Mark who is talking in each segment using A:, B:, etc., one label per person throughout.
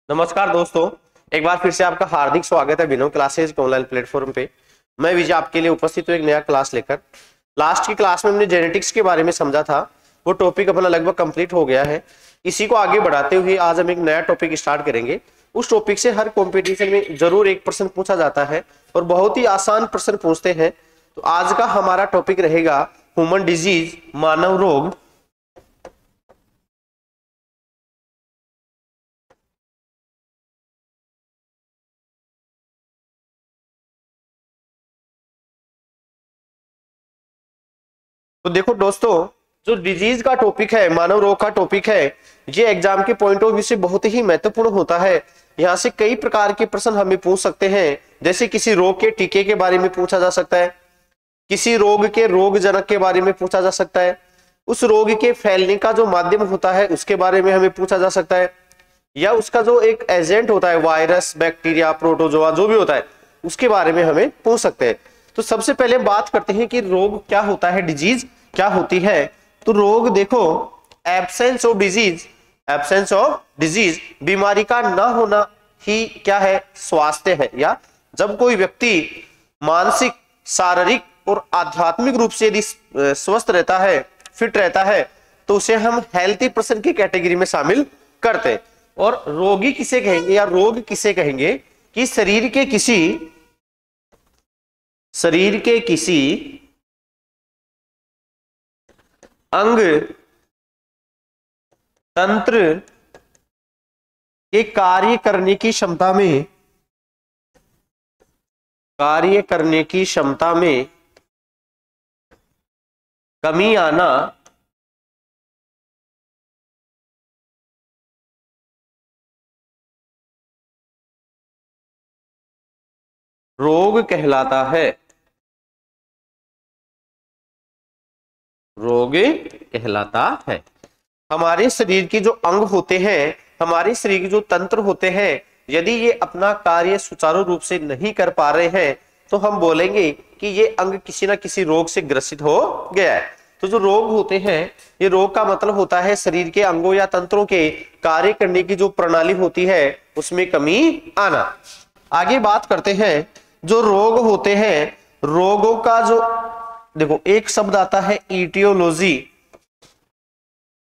A: नमस्कार दोस्तों, एक बार फिर से आपका हार्दिक स्वागत है बिनो क्लासेज के ऑनलाइन प्लेटफॉर्म पे। मैं विजय आपके लिए उपस्थित हूँ एक नया क्लास लेकर। लास्ट की क्लास में हमने जेनेटिक्स के बारे में समझा था, वो टॉपिक अपना लगभग कंप्लीट हो गया है। इसी को आगे बढ़ाते हुए आज हम एक नया टॉपिक स्टार्ट करेंगे। उस टॉपिक से हर कॉम्पिटिशन में जरूर एक प्रश्न पूछा जाता है और बहुत ही आसान प्रश्न पूछते हैं। तो आज का हमारा टॉपिक रहेगा ह्यूमन डिजीज, मानव रोग। तो देखो दोस्तों, जो डिजीज का टॉपिक है, मानव रोग का टॉपिक है, ये एग्जाम के पॉइंट ऑफ व्यू से बहुत ही महत्वपूर्ण होता है। यहाँ से कई प्रकार के प्रश्न हमें पूछ सकते हैं। जैसे किसी रोग के टीके के बारे में पूछा जा सकता है, किसी रोग के रोग जनक के बारे में पूछा जा सकता है, उस रोग के फैलने का जो माध्यम होता है उसके बारे में हमें पूछा जा सकता है, या उसका जो एक एजेंट होता है, वायरस, बैक्टीरिया, प्रोटोजोआ जो भी होता है, उसके बारे में हमें पूछ सकते हैं। तो सबसे पहले बात करते हैं कि रोग क्या होता है, डिजीज क्या होती है। तो रोग देखो, absence of disease, absence of disease बीमारी का ना होना ही क्या है, स्वास्थ्य है। या जब कोई व्यक्ति मानसिक, शारीरिक और आध्यात्मिक रूप से यदि स्वस्थ रहता है, फिट रहता है, तो उसे हम हेल्थी पर्सन की कैटेगरी में शामिल करते हैं। और रोगी किसे कहेंगे या रोग किसे कहेंगे कि शरीर के किसी अंग, तंत्र के कार्य करने की क्षमता में कमी आना रोग कहलाता है। रोग कहलाता है। हमारे शरीर के जो अंग होते हैं, हमारे शरीर के जो तंत्र होते हैं, यदि ये अपना कार्य सुचारू रूप से नहीं कर पा रहे हैं तो हम बोलेंगे कि ये अंग किसी ना किसी रोग से ग्रसित हो गया है। तो जो रोग होते हैं, ये रोग का मतलब होता है शरीर के अंगों या तंत्रों के कार्य करने की जो प्रणाली होती है उसमें कमी आना। आगे बात करते हैं, जो रोग होते हैं, रोगों का जो देखो एक शब्द आता है इटियोलॉजी।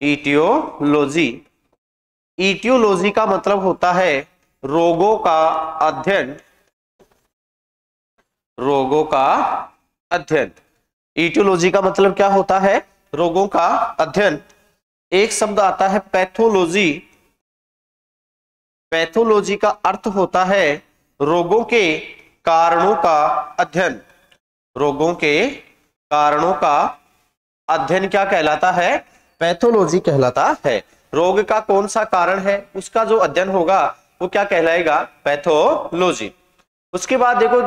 A: इटियोलॉजी, इटियोलॉजी का मतलब होता है रोगों का अध्ययन। रोगों का अध्ययन, इटियोलॉजी का मतलब क्या होता है, रोगों का अध्ययन। एक शब्द आता है पैथोलॉजी। पैथोलॉजी का अर्थ होता है रोगों के कारणों का अध्ययन। रोगों के कारणों का अध्ययन क्या कहलाता है, पैथोलॉजी कहलाता है। रोग का कौन सा कारण है उसका जो अध्ययन होगा वो क्या कहलाएगा, पैथोलॉजी। उसके बाद देखो,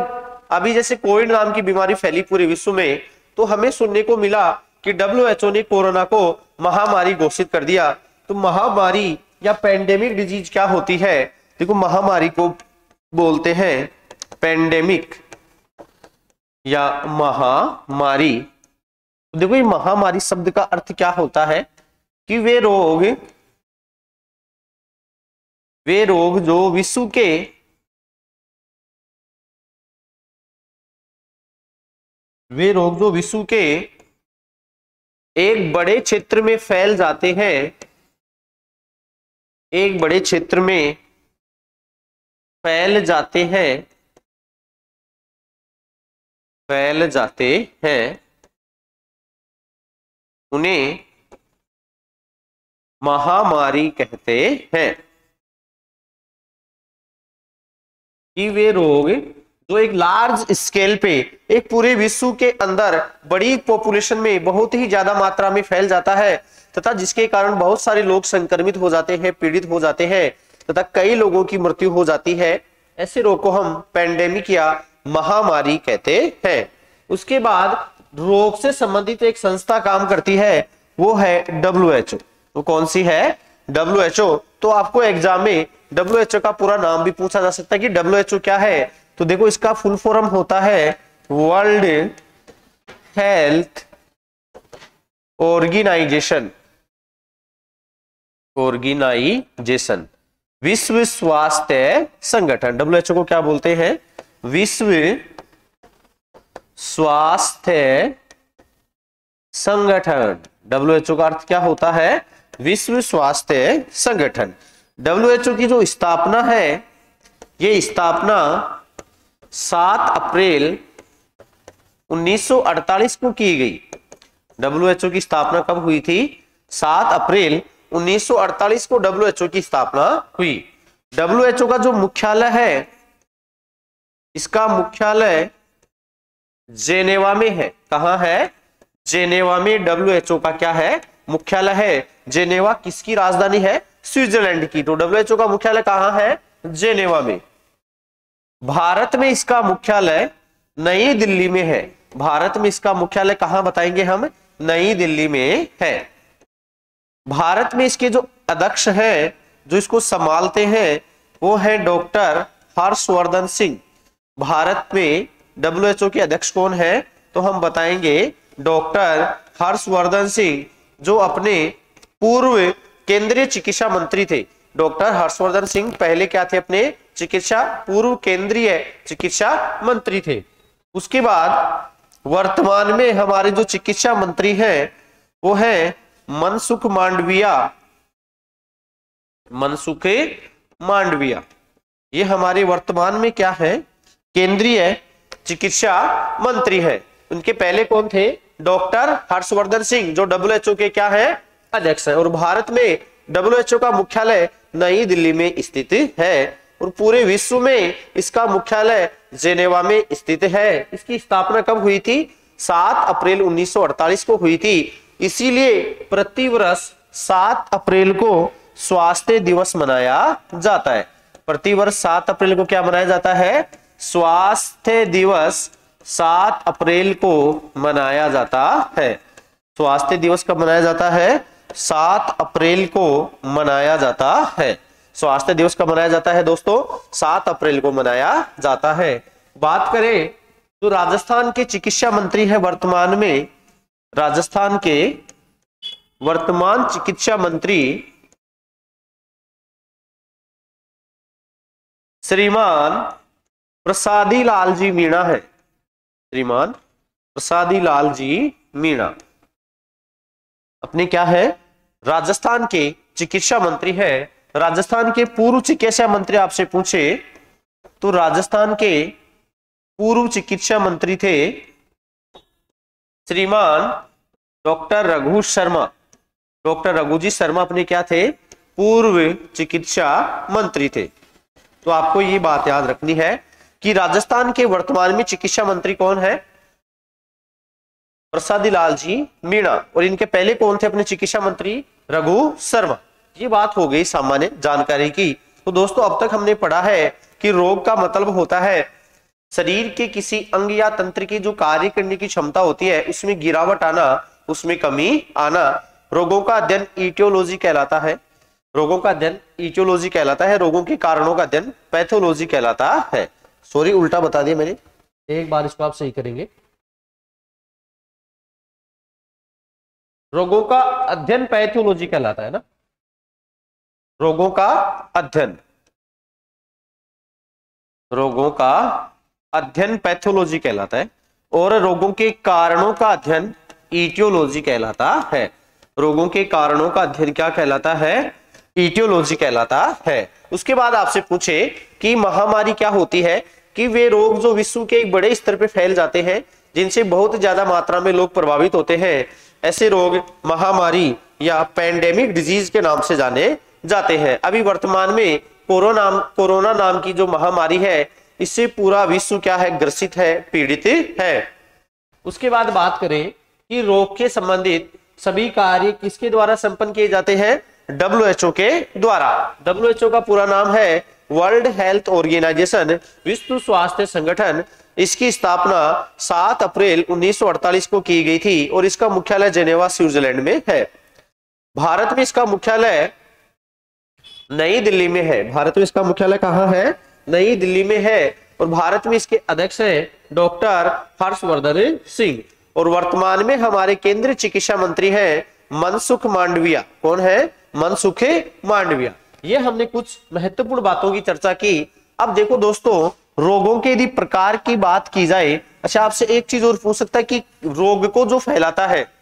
A: अभी जैसे कोविड नाम की बीमारी फैली पूरे विश्व में, तो हमें सुनने को मिला कि WHO ने कोरोना को महामारी घोषित कर दिया। तो महामारी या पेंडेमिक डिजीज क्या होती है, देखो महामारी को बोलते हैं पेंडेमिक या महामारी। देखो ये महामारी शब्द का अर्थ क्या होता है कि वे रोग जो विश्व के एक बड़े क्षेत्र में फैल जाते हैं, एक बड़े क्षेत्र में फैल जाते हैं, उन्हें महामारी कहते हैं। कि वे रोग जो एक लार्ज स्केल पे, एक पूरे विश्व के अंदर बड़ी पॉपुलेशन में बहुत ही ज्यादा मात्रा में फैल जाता है, तथा जिसके कारण बहुत सारे लोग संक्रमित हो जाते हैं, पीड़ित हो जाते हैं, तथा कई लोगों की मृत्यु हो जाती है, ऐसे रोग को हम पेंडेमिक या महामारी कहते हैं। उसके बाद रोग से संबंधित एक संस्था काम करती है, वो है WHO। वो कौन सी है, WHO। तो आपको एग्जाम में WHO का पूरा नाम भी पूछा जा सकता है कि WHO क्या है। तो देखो इसका फुल फॉर्म होता है वर्ल्ड हेल्थ ऑर्गेनाइजेशन। ऑर्गेनाइजेशन विश्व स्वास्थ्य संगठन, WHO को क्या बोलते हैं? विश्व स्वास्थ्य संगठन। WHO का अर्थ क्या होता है? विश्व स्वास्थ्य संगठन। WHO की जो स्थापना है, ये स्थापना 7 अप्रैल 1948 को की गई। WHO की स्थापना कब हुई थी? 7 अप्रैल 1948 को WHO की स्थापना हुई। WHO का जो मुख्यालय है, इसका मुख्यालय जेनेवा में है। कहां है? जेनेवा में WHO का क्या है? मुख्यालय है। जेनेवा किसकी राजधानी है? स्विट्जरलैंड की। तो WHO का मुख्यालय कहां है? जेनेवा में। भारत में इसका मुख्यालय नई दिल्ली में है। भारत में इसका मुख्यालय कहां बताएंगे हम? नई दिल्ली में है। भारत में इसके जो अध्यक्ष हैं, जो इसको संभालते हैं, वो है डॉक्टर हर्षवर्धन सिंह। भारत में WHO के अध्यक्ष कौन है? तो हम बताएंगे डॉक्टर हर्षवर्धन सिंह, जो अपने पूर्व केंद्रीय चिकित्सा मंत्री थे। डॉक्टर हर्षवर्धन सिंह पहले क्या थे? अपने पूर्व केंद्रीय चिकित्सा मंत्री थे। उसके बाद वर्तमान में हमारे जो चिकित्सा मंत्री हैं, वो है मनसुख मांडविया। मनसुख मांडविया ये हमारे वर्तमान में क्या है? केंद्रीय चिकित्सा मंत्री है। उनके पहले कौन थे? डॉक्टर हर्षवर्धन सिंह, जो WHO के क्या है? अध्यक्ष है। और भारत में WHO का मुख्यालय नई दिल्ली में स्थित है और पूरे विश्व में इसका मुख्यालय जेनेवा में स्थित है। इसकी स्थापना कब हुई थी? 7 अप्रैल 1948 को हुई थी। इसीलिए प्रतिवर्ष 7 अप्रैल को स्वास्थ्य दिवस मनाया जाता है। प्रतिवर्ष 7 अप्रैल को क्या मनाया जाता है? स्वास्थ्य दिवस 7 अप्रैल को मनाया जाता है। स्वास्थ्य दिवस कब मनाया जाता है? 7 अप्रैल को मनाया जाता है। स्वास्थ्य दिवस कब मनाया जाता है दोस्तों? 7 अप्रैल को मनाया जाता है। बात करें तो राजस्थान के चिकित्सा मंत्री हैं वर्तमान में, राजस्थान के वर्तमान चिकित्सा मंत्री श्रीमान प्रसादी लाल जी मीणा है। श्रीमान प्रसादी लाल जी मीणा अपने क्या है? राजस्थान के चिकित्सा मंत्री है। राजस्थान के पूर्व चिकित्सा मंत्री आपसे पूछे तो राजस्थान के पूर्व चिकित्सा मंत्री थे श्रीमान डॉक्टर रघु शर्मा। डॉक्टर रघुजी शर्मा अपने क्या थे? पूर्व चिकित्सा मंत्री थे। तो आपको ये बात याद रखनी है कि राजस्थान के वर्तमान में चिकित्सा मंत्री कौन है? प्रसादी लाल जी मीणा। और इनके पहले कौन थे अपने चिकित्सा मंत्री? रघु शर्मा। ये बात हो गई सामान्य जानकारी की। तो दोस्तों अब तक हमने पढ़ा है कि रोग का मतलब होता है शरीर के किसी अंग या तंत्र की जो कार्य करने की क्षमता होती है, उसमें गिरावट आना, उसमें कमी आना। रोगों का अध्ययन ईटियोलॉजी कहलाता है। रोगों का अध्ययन ईटियोलॉजी कहलाता है। रोगों के कारणों का अध्ययन पैथोलॉजी कहलाता है। सॉरी, उल्टा बता दिया मैंने, एक बार इसको आप सही करेंगे। रोगों का अध्ययन पैथोलॉजी कहलाता है ना। रोगों का अध्ययन, रोगों का अध्ययन पैथोलॉजी कहलाता है और रोगों के कारणों का अध्ययन ईटियोलॉजी कहलाता है। रोगों के कारणों का अध्ययन क्या कहलाता है? ईटियोलॉजी कहलाता है। उसके बाद आपसे पूछे कि महामारी क्या होती है? कि वे रोग जो विश्व के एक बड़े स्तर पे फैल जाते हैं, जिनसे बहुत ज्यादा मात्रा में लोग प्रभावित होते हैं, ऐसे रोग महामारी या पैंडेमिक डिजीज के नाम से जाने जाते हैं। अभी वर्तमान में कोरोना नाम की जो महामारी है, इससे पूरा विश्व क्या है? ग्रसित है, पीड़ित है। उसके बाद बात करें कि रोग के संबंधित सभी कार्य किसके द्वारा संपन्न किए जाते हैं? WHO के द्वारा। WHO का पूरा नाम है वर्ल्ड हेल्थ ऑर्गेनाइजेशन, विश्व स्वास्थ्य संगठन। इसकी स्थापना 7 अप्रैल 1948 को की गई थी और इसका मुख्यालय जेनेवा स्विट्जरलैंड में है। भारत में इसका मुख्यालय नई दिल्ली में है। भारत में इसका मुख्यालय कहां है? नई दिल्ली में है। और भारत में इसके अध्यक्ष हैं डॉक्टर हर्षवर्धन सिंह। और वर्तमान में हमारे केंद्रीय चिकित्सा मंत्री हैं मनसुख मांडविया। कौन है? मनसुख मांडविया। ये हमने कुछ महत्वपूर्ण बातों की चर्चा की। अब देखो दोस्तों, रोगों के यदि प्रकार की बात की जाए, अच्छा आपसे एक चीज और पूछ सकता है कि रोग को जो फैलाता है,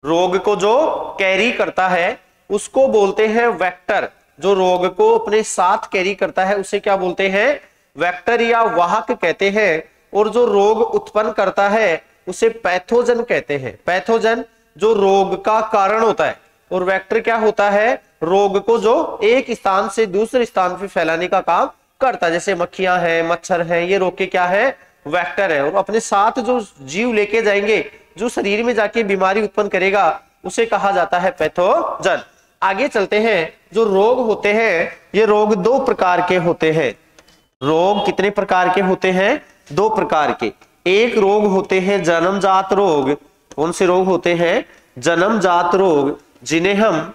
A: रोग को जो कैरी करता है, उसको बोलते हैं वेक्टर। जो रोग को अपने साथ कैरी करता है उसे क्या बोलते हैं? वेक्टर या वाहक कहते हैं। और जो रोग उत्पन्न करता है उसे पैथोजन कहते हैं। पैथोजन जो रोग का कारण होता है, और वेक्टर क्या होता है? रोग को जो एक स्थान से दूसरे स्थान पे फैलाने का काम करता है। जैसे मक्खियां हैं, मच्छर हैं, ये रोग के क्या है? वेक्टर है। और अपने साथ जो जीव लेके जाएंगे, जो शरीर में जाके बीमारी उत्पन्न करेगा, उसे कहा जाता है पैथोजन। आगे चलते हैं। जो रोग होते हैं, ये रोग दो प्रकार के होते हैं। रोग कितने प्रकार के होते हैं? दो प्रकार के। एक रोग होते हैं जन्मजात रोग। कौन से रोग होते हैं? जन्मजात रोग, जिन्हें हम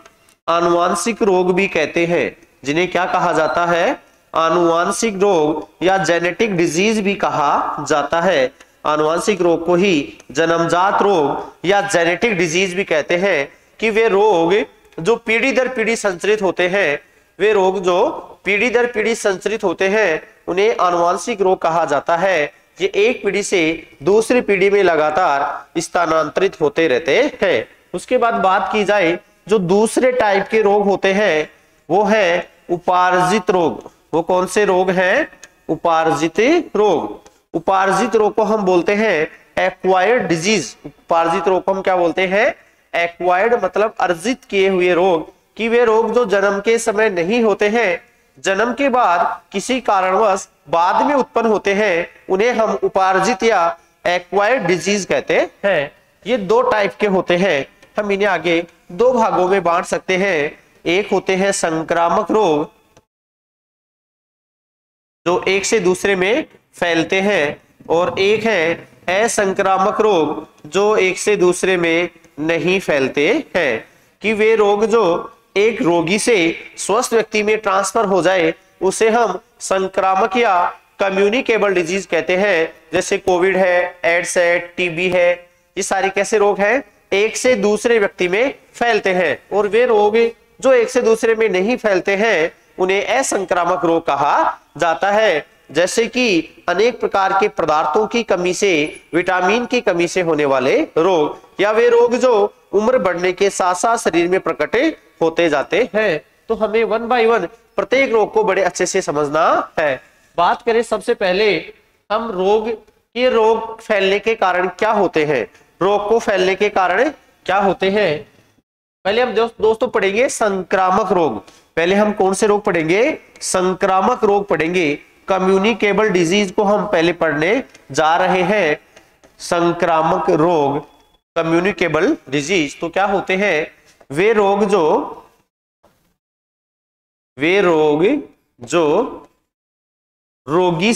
A: आनुवांशिक रोग भी कहते हैं। जिन्हें क्या कहा जाता है? आनुवांशिक रोग या जेनेटिक डिजीज भी कहा जाता है। आनुवांशिक रोग को ही जन्मजात रोग या जेनेटिक डिजीज भी कहते हैं। कि वे रोग जो पीढ़ी दर पीढ़ी संचरित होते हैं, वे रोग जो पीढ़ी दर पीढ़ी संचरित होते हैं, उन्हें आनुवांशिक रोग कहा जाता है। ये एक पीढ़ी से दूसरी पीढ़ी में लगातार स्थानांतरित होते रहते हैं। उसके बाद बात की जाए, जो दूसरे टाइप के रोग होते हैं वो है उपार्जित रोग। वो कौन से रोग हैं? उपार्जित रोग। उपार्जित रोग को हम बोलते हैं एक्वायर्ड डिजीज। उपार्जित रोग को हम क्या बोलते हैं? एक्वायर्ड मतलब अर्जित किए हुए रोग। कि वे रोग जो जन्म के समय नहीं होते हैं, जन्म के बाद किसी कारणवश बाद में उत्पन्न होते हैं, उन्हें हम उपार्जित या एक्वायर्ड डिजीज कहते हैं। ये दो टाइप के होते हैं। हम इन्हें आगे दो भागों में बांट सकते हैं। एक होते हैं संक्रामक रोग, जो एक से दूसरे में फैलते हैं, और एक है असंक्रामक रोग, जो एक से दूसरे में नहीं फैलते हैं। कि वे रोग जो एक रोगी से स्वस्थ व्यक्ति में ट्रांसफर हो जाए, उसे हम संक्रामक या कम्युनिकेबल डिजीज कहते हैं। जैसे कोविड है, एड्स है, टीबी है, ये सारी कैसे रोग हैं? एक से दूसरे व्यक्ति में फैलते हैं। और वे रोग जो एक से दूसरे में नहीं फैलते हैं, उन्हें असंक्रामक रोग कहा जाता है। जैसे कि अनेक प्रकार के पदार्थों की कमी से, विटामिन की कमी से होने वाले रोग, या वे रोग जो उम्र बढ़ने के साथ साथ शरीर में प्रकट होते जाते हैं। तो हमें वन बाय वन प्रत्येक रोग को बड़े अच्छे से समझना है। बात करें सबसे पहले हम रोग के, रोग फैलने के कारण क्या होते हैं? रोग को फैलने के कारण क्या होते हैं? पहले हम दोस्तों पढ़ेंगे संक्रामक रोग। पहले हम कौन से रोग पढ़ेंगे? संक्रामक रोग पढ़ेंगे। कम्युनिकेबल डिजीज को हम पहले पढ़ने जा रहे हैं। संक्रामक रोग, कम्युनिकेबल डिजीज तो क्या होते हैं? वे रोग जो रोगी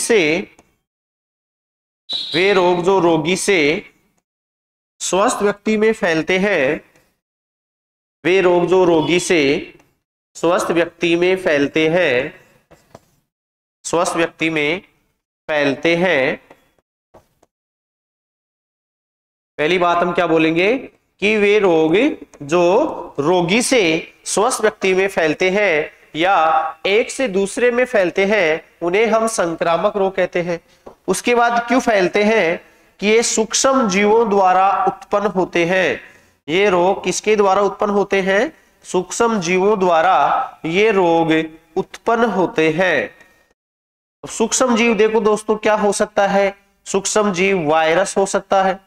A: से स्वस्थ व्यक्ति में फैलते हैं। वे रोग जो रोगी से स्वस्थ व्यक्ति में फैलते हैं, स्वस्थ व्यक्ति में फैलते हैं। पहली बात हम क्या बोलेंगे? कि वे रोग जो रोगी से स्वस्थ व्यक्ति में फैलते हैं या एक से दूसरे में फैलते हैं, उन्हें हम संक्रामक रोग कहते हैं। उसके बाद क्यों फैलते हैं? कि ये सूक्ष्म जीवों द्वारा उत्पन्न होते हैं। ये रोग किसके द्वारा उत्पन्न होते हैं? सूक्ष्म जीवों द्वारा ये रोग उत्पन्न होते हैं। सूक्ष्म जीव देखो दोस्तों क्या हो सकता है? सूक्ष्म जीव वायरस हो सकता है,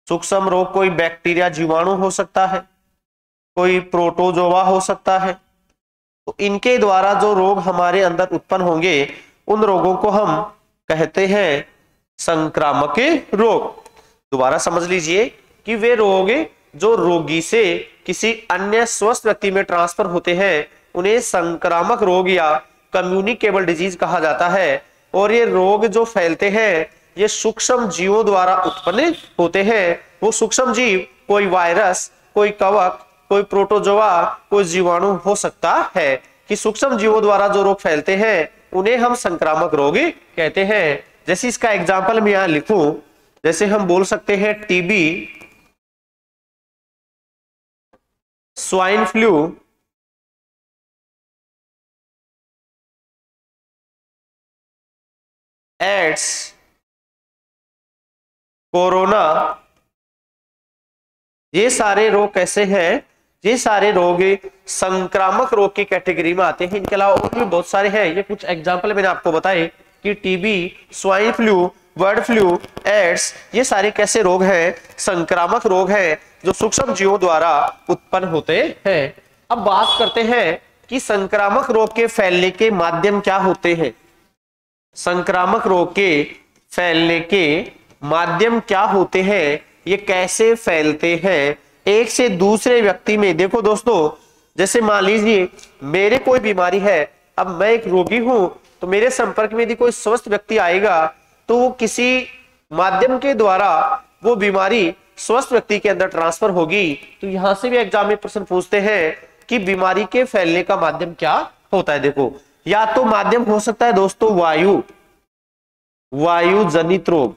A: सूक्ष्म रोग कोई बैक्टीरिया जीवाणु हो सकता है, कोई प्रोटोजोआ हो सकता है। तो इनके द्वारा जो रोग हमारे अंदर उत्पन्न होंगे, उन रोगों को हम कहते हैं संक्रामक रोग। दोबारा समझ लीजिए कि वे रोग जो रोगी से किसी अन्य स्वस्थ व्यक्ति में ट्रांसफर होते हैं, उन्हें संक्रामक रोग या कम्युनिकेबल डिजीज कहा जाता है। और ये रोग जो फैलते हैं, ये सूक्ष्म जीवों द्वारा उत्पन्न होते हैं। वो सूक्ष्म जीव कोई वायरस, कोई कवक, कोई प्रोटोजोआ, कोई जीवाणु हो सकता है। कि सूक्ष्म जीवों द्वारा जो रोग फैलते हैं, उन्हें हम संक्रामक रोग कहते हैं। जैसे इसका एग्जाम्पल मैं यहां लिखूं, जैसे हम बोल सकते हैं TB, swine flu, AIDS, corona, ये सारे रोग कैसे हैं? ये सारे रोग संक्रामक रोग की कैटेगरी में आते हैं। इनके अलावा और भी बहुत सारे हैं। ये कुछ एग्जांपल मैंने आपको बताए कि TB, swine flu, bird flu, AIDS, ये सारे कैसे रोग हैं? संक्रामक रोग हैं जो सूक्ष्म जीवों द्वारा उत्पन्न होते हैं। अब बात करते हैं कि संक्रामक रोग के फैलने के माध्यम क्या होते हैं। संक्रामक रोग के फैलने के माध्यम क्या होते हैं, ये कैसे फैलते हैं एक से दूसरे व्यक्ति में। देखो दोस्तों, जैसे मान लीजिए मेरे कोई बीमारी है, अब मैं एक रोगी हूं, तो मेरे संपर्क में यदि कोई स्वस्थ व्यक्ति आएगा तो वो किसी माध्यम के द्वारा वो बीमारी स्वस्थ व्यक्ति के अंदर ट्रांसफर होगी। तो यहां से भी एग्जाम में प्रश्न पूछते हैं कि बीमारी के फैलने का माध्यम क्या होता है। देखो, या तो माध्यम हो सकता है दोस्तों वायु जनित रोग,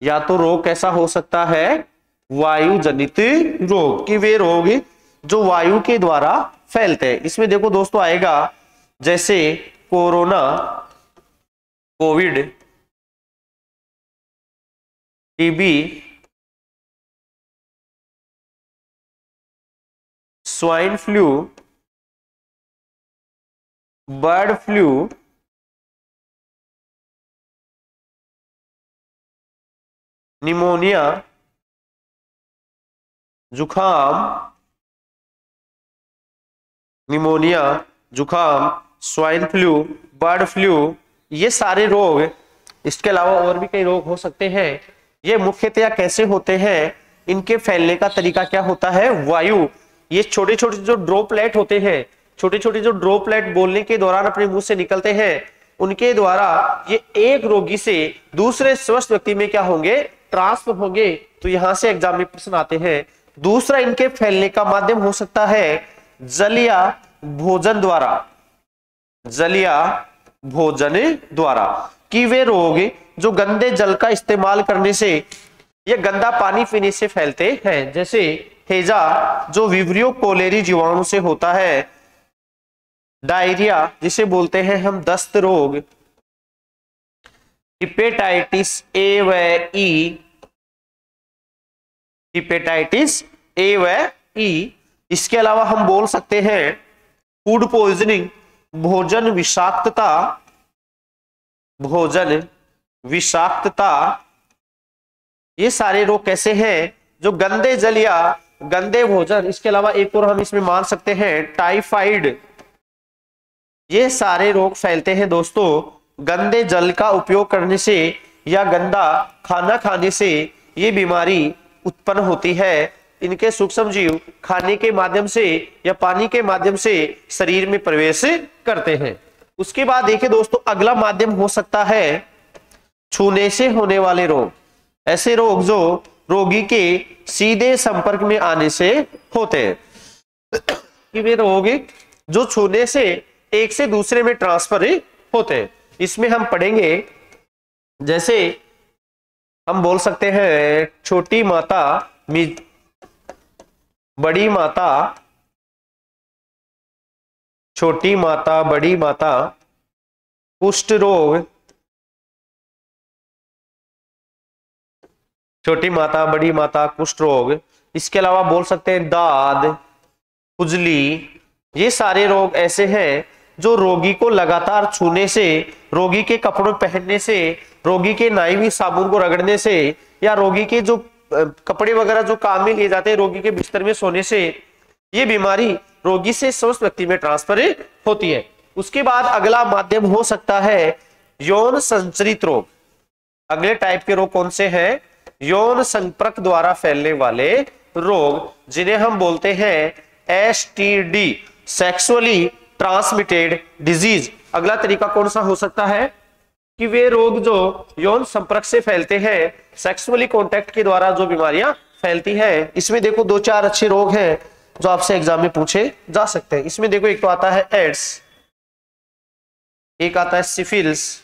A: या तो रोग कैसा हो सकता है? वायु जनित रोग, कि वे रोग जो वायु के द्वारा फैलते हैं। इसमें देखो दोस्तों आएगा जैसे corona, Covid, TB, swine flu, bird flu, pneumonia, जुखाम, स्वाइन फ्लू, बर्ड फ्लू, ये सारे रोग, इसके अलावा और भी कई रोग हो सकते हैं। ये मुख्यतया कैसे होते हैं? इनके फैलने का तरीका क्या होता है? वायु, ये छोटे छोटे जो ड्रॉपलेट होते हैं, छोटे छोटे जो ड्रॉपलेट बोलने के दौरान अपने मुंह से निकलते हैं, उनके द्वारा ये एक रोगी से दूसरे स्वस्थ व्यक्ति में क्या होंगे? ट्रांसफर होंगे। तो यहां से एग्जाम में प्रश्न आते हैं। दूसरा इनके फैलने का माध्यम हो सकता है जल या भोजन द्वारा, कि वे रोग जो गंदे जल का इस्तेमाल करने से या गंदा पानी पीने से फैलते हैं। जैसे हैजा जो विब्रियो कोलेरी जीवाणु से होता है, डायरिया जिसे बोलते हैं हम दस्त रोग, हिपेटाइटिस ए व ई, इसके अलावा हम बोल सकते हैं फूड पॉइजनिंग, भोजन विषाक्तता, ये सारे रोग कैसे हैं? जो गंदे जल या गंदे भोजन, इसके अलावा एक और हम इसमें मान सकते हैं टाइफाइड, ये सारे रोग फैलते हैं दोस्तों गंदे जल का उपयोग करने से या गंदा खाना खाने से। ये बीमारी उत्पन्न होती है। इनके सूक्ष्म जीव खाने के माध्यम से या पानी के माध्यम से शरीर में प्रवेश करते हैं। उसके बाद देखिए दोस्तों, अगला माध्यम हो सकता है छूने से होने वाले रोग, ऐसे रोग जो रोगी के सीधे संपर्क में आने से होते हैं, कि वे रोग जो छूने से एक से दूसरे में ट्रांसफर होते हैं। इसमें हम पढ़ेंगे, जैसे हम बोल सकते हैं छोटी माता, बड़ी माता, छोटी माता, बड़ी माता, कुष्ठ रोग, छोटी माता, बड़ी माता, कुष्ठ रोग। इसके अलावा बोल सकते हैं दाद, खुजली, ये सारे रोग ऐसे हैं जो रोगी को लगातार छूने से, रोगी के कपड़ों पहनने से, रोगी के नाई साबुन को रगड़ने से, या रोगी के जो कपड़े वगैरह जो काम में लिए जाते हैं रोगी के बिस्तर में सोने से, ये बीमारी रोगी से स्वस्थ व्यक्ति में ट्रांसफर होती है। उसके बाद अगला माध्यम हो सकता है यौन संचरित रोग। अगले टाइप के रोग कौन से हैं? यौन संपर्क द्वारा फैलने वाले रोग, जिन्हें हम बोलते हैं STD, सेक्सुअली ट्रांसमिटेड डिजीज। अगला तरीका कौन सा हो सकता है? कि वे रोग जो यौन संपर्क से फैलते हैं, सेक्सुअली कांटेक्ट के द्वारा जो बीमारियां फैलती हैं। इसमें देखो 2-4 अच्छे रोग हैं जो आपसे एग्जाम में पूछे जा सकते हैं। इसमें देखो एक तो आता है एड्स, एक आता है सिफिलिस,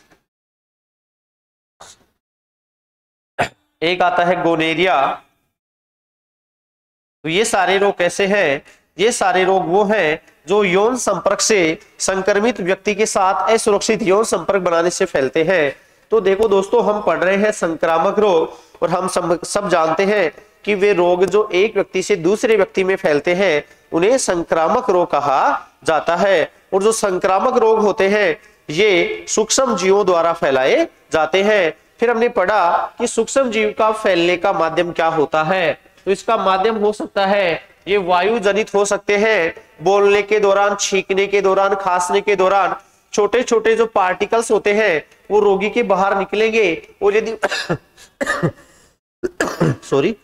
A: एक आता है गोनेरिया। तो ये सारे रोग कैसे हैं? ये सारे रोग वो हैं जो यौन संपर्क से संक्रमित व्यक्ति के साथ असुरक्षित यौन संपर्क बनाने से फैलते हैं। तो देखो दोस्तों, हम पढ़ रहे हैं संक्रामक रोग, और हम सब जानते हैं कि वे रोग जो एक व्यक्ति से दूसरे व्यक्ति में फैलते हैं उन्हें संक्रामक रोग कहा जाता है। और जो संक्रामक रोग होते हैं ये सूक्ष्म जीवों द्वारा फैलाए जाते हैं। फिर हमने पढ़ा कि सूक्ष्म जीव का फैलने का माध्यम क्या होता है। तो इसका माध्यम हो सकता है, ये वायु जनित हो सकते हैं, बोलने के दौरान, छींकने के दौरान, खांसने के दौरान छोटे छोटे जो पार्टिकल्स होते हैं वो रोगी के बाहर निकलेंगे। और यदि सॉरी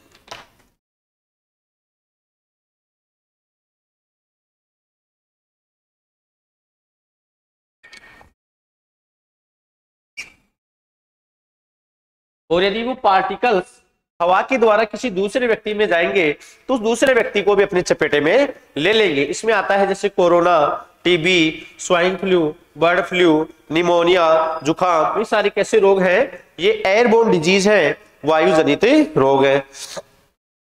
A: और यदि वो पार्टिकल्स हवा के द्वारा किसी दूसरे व्यक्ति में जाएंगे तो उस दूसरे व्यक्ति को भी अपने चपेटे में ले लेंगे। इसमें आता है जैसे corona, TB, swine flu, bird flu, pneumonia, जुकाम, ये सारे कैसे रोग हैं? ये एयरबोर्न डिजीज है, वायु जनित रोग है।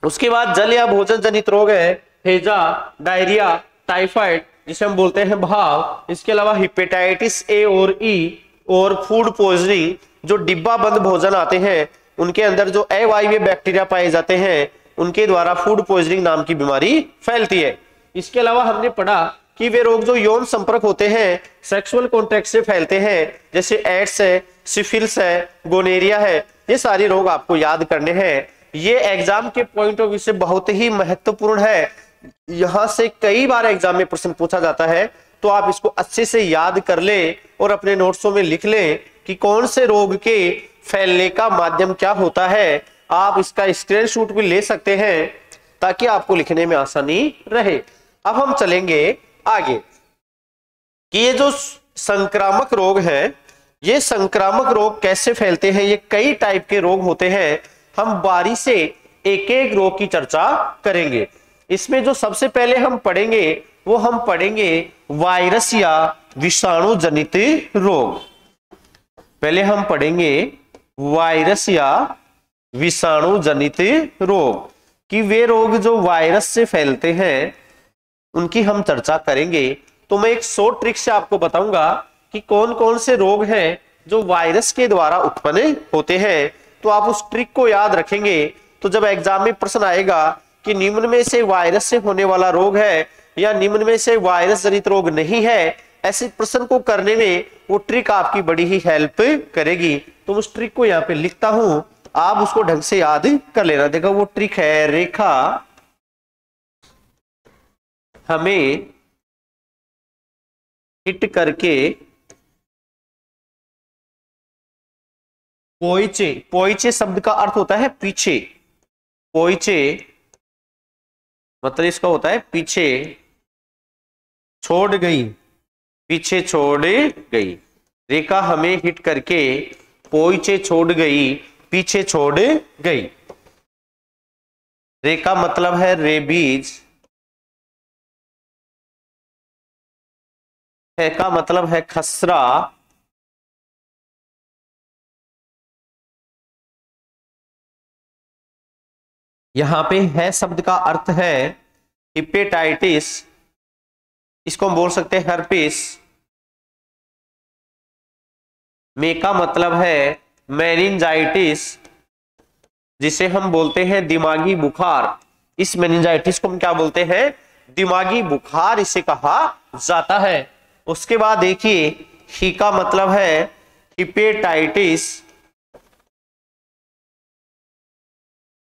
A: उसके बाद जल या भोजन जनित रोग है, हैजा, डायरिया, टाइफाइड जिसे हम बोलते हैं भाव। इसके अलावा हेपेटाइटिस ए और ई और फूड पॉइजनिंग, जो डिब्बा बंद भोजन आते हैं उनके अंदर जो अवायवीय बैक्टीरिया पाए जाते हैं उनके द्वारा फूड पॉइजनिंग नाम की बीमारी फैलती है। इसके अलावा हमने पढ़ा कि वे रोग जो यौन संपर्क होते हैं, सेक्सुअल कॉन्टैक्ट से फैलते हैं, जैसे एड्स है, सिफिलिस है, गोनेरिया है। ये सारे रोग आपको याद करने हैं। ये एग्जाम के पॉइंट ऑफ व्यू से बहुत ही महत्वपूर्ण है। यहां से कई बार एग्जाम में प्रश्न पूछा जाता है, तो आप इसको अच्छे से याद कर लें और अपने नोट्सों में लिख लें कि कौन से रोग के फैलने का माध्यम क्या होता है। आप इसका स्क्रीनशॉट भी ले सकते हैं ताकि आपको लिखने में आसानी रहे। अब हम चलेंगे आगे कि ये जो संक्रामक रोग है, ये संक्रामक रोग कैसे फैलते हैं। ये कई टाइप के रोग होते हैं। हम बारी से एक एक रोग की चर्चा करेंगे। इसमें जो सबसे पहले हम पढ़ेंगे वो हम पढ़ेंगे वायरस या विषाणु जनित रोग। पहले हम पढ़ेंगे वायरस या विषाणु जनित रोग, कि वे रोग जो वायरस से फैलते हैं उनकी हम चर्चा करेंगे। तो मैं एक शॉर्ट ट्रिक से आपको बताऊंगा कि कौन कौन से रोग हैं जो वायरस के द्वारा उत्पन्न होते हैं। तो आप उस ट्रिक को याद रखेंगे तो जब एग्जाम में प्रश्न आएगा कि निम्न में से वायरस से होने वाला रोग है या निम्न में से वायरस जनित रोग नहीं है, ऐसे प्रश्न को करने में वो ट्रिक आपकी बड़ी ही हेल्प करेगी। तो उस ट्रिक को यहाँ पे लिखता हूं, आप उसको ढंग से याद कर लेना। देखो वो ट्रिक है, रेखा हमें हिट करके पोइचे, पोइचे शब्द का अर्थ होता है पीछे, पोइचे मतलब इसका होता है पीछे छोड़ गई, पीछे छोड़ गई। रेखा हमें हिट करके पोइचे छोड़ गई, पीछे छोड़ गई। रेखा मतलब है रेबीज, है का मतलब है खसरा, यहां पे है शब्द का अर्थ है हिपेटाइटिस, इसको हम बोल सकते हैं हर्पिस। में का मतलब है मेनिंजाइटिस, जिसे हम बोलते हैं दिमागी बुखार। इस मेनिंजाइटिस को हम क्या बोलते हैं? दिमागी बुखार इसे कहा जाता है। उसके बाद देखिए ही का मतलब है हिपेटाइटिस,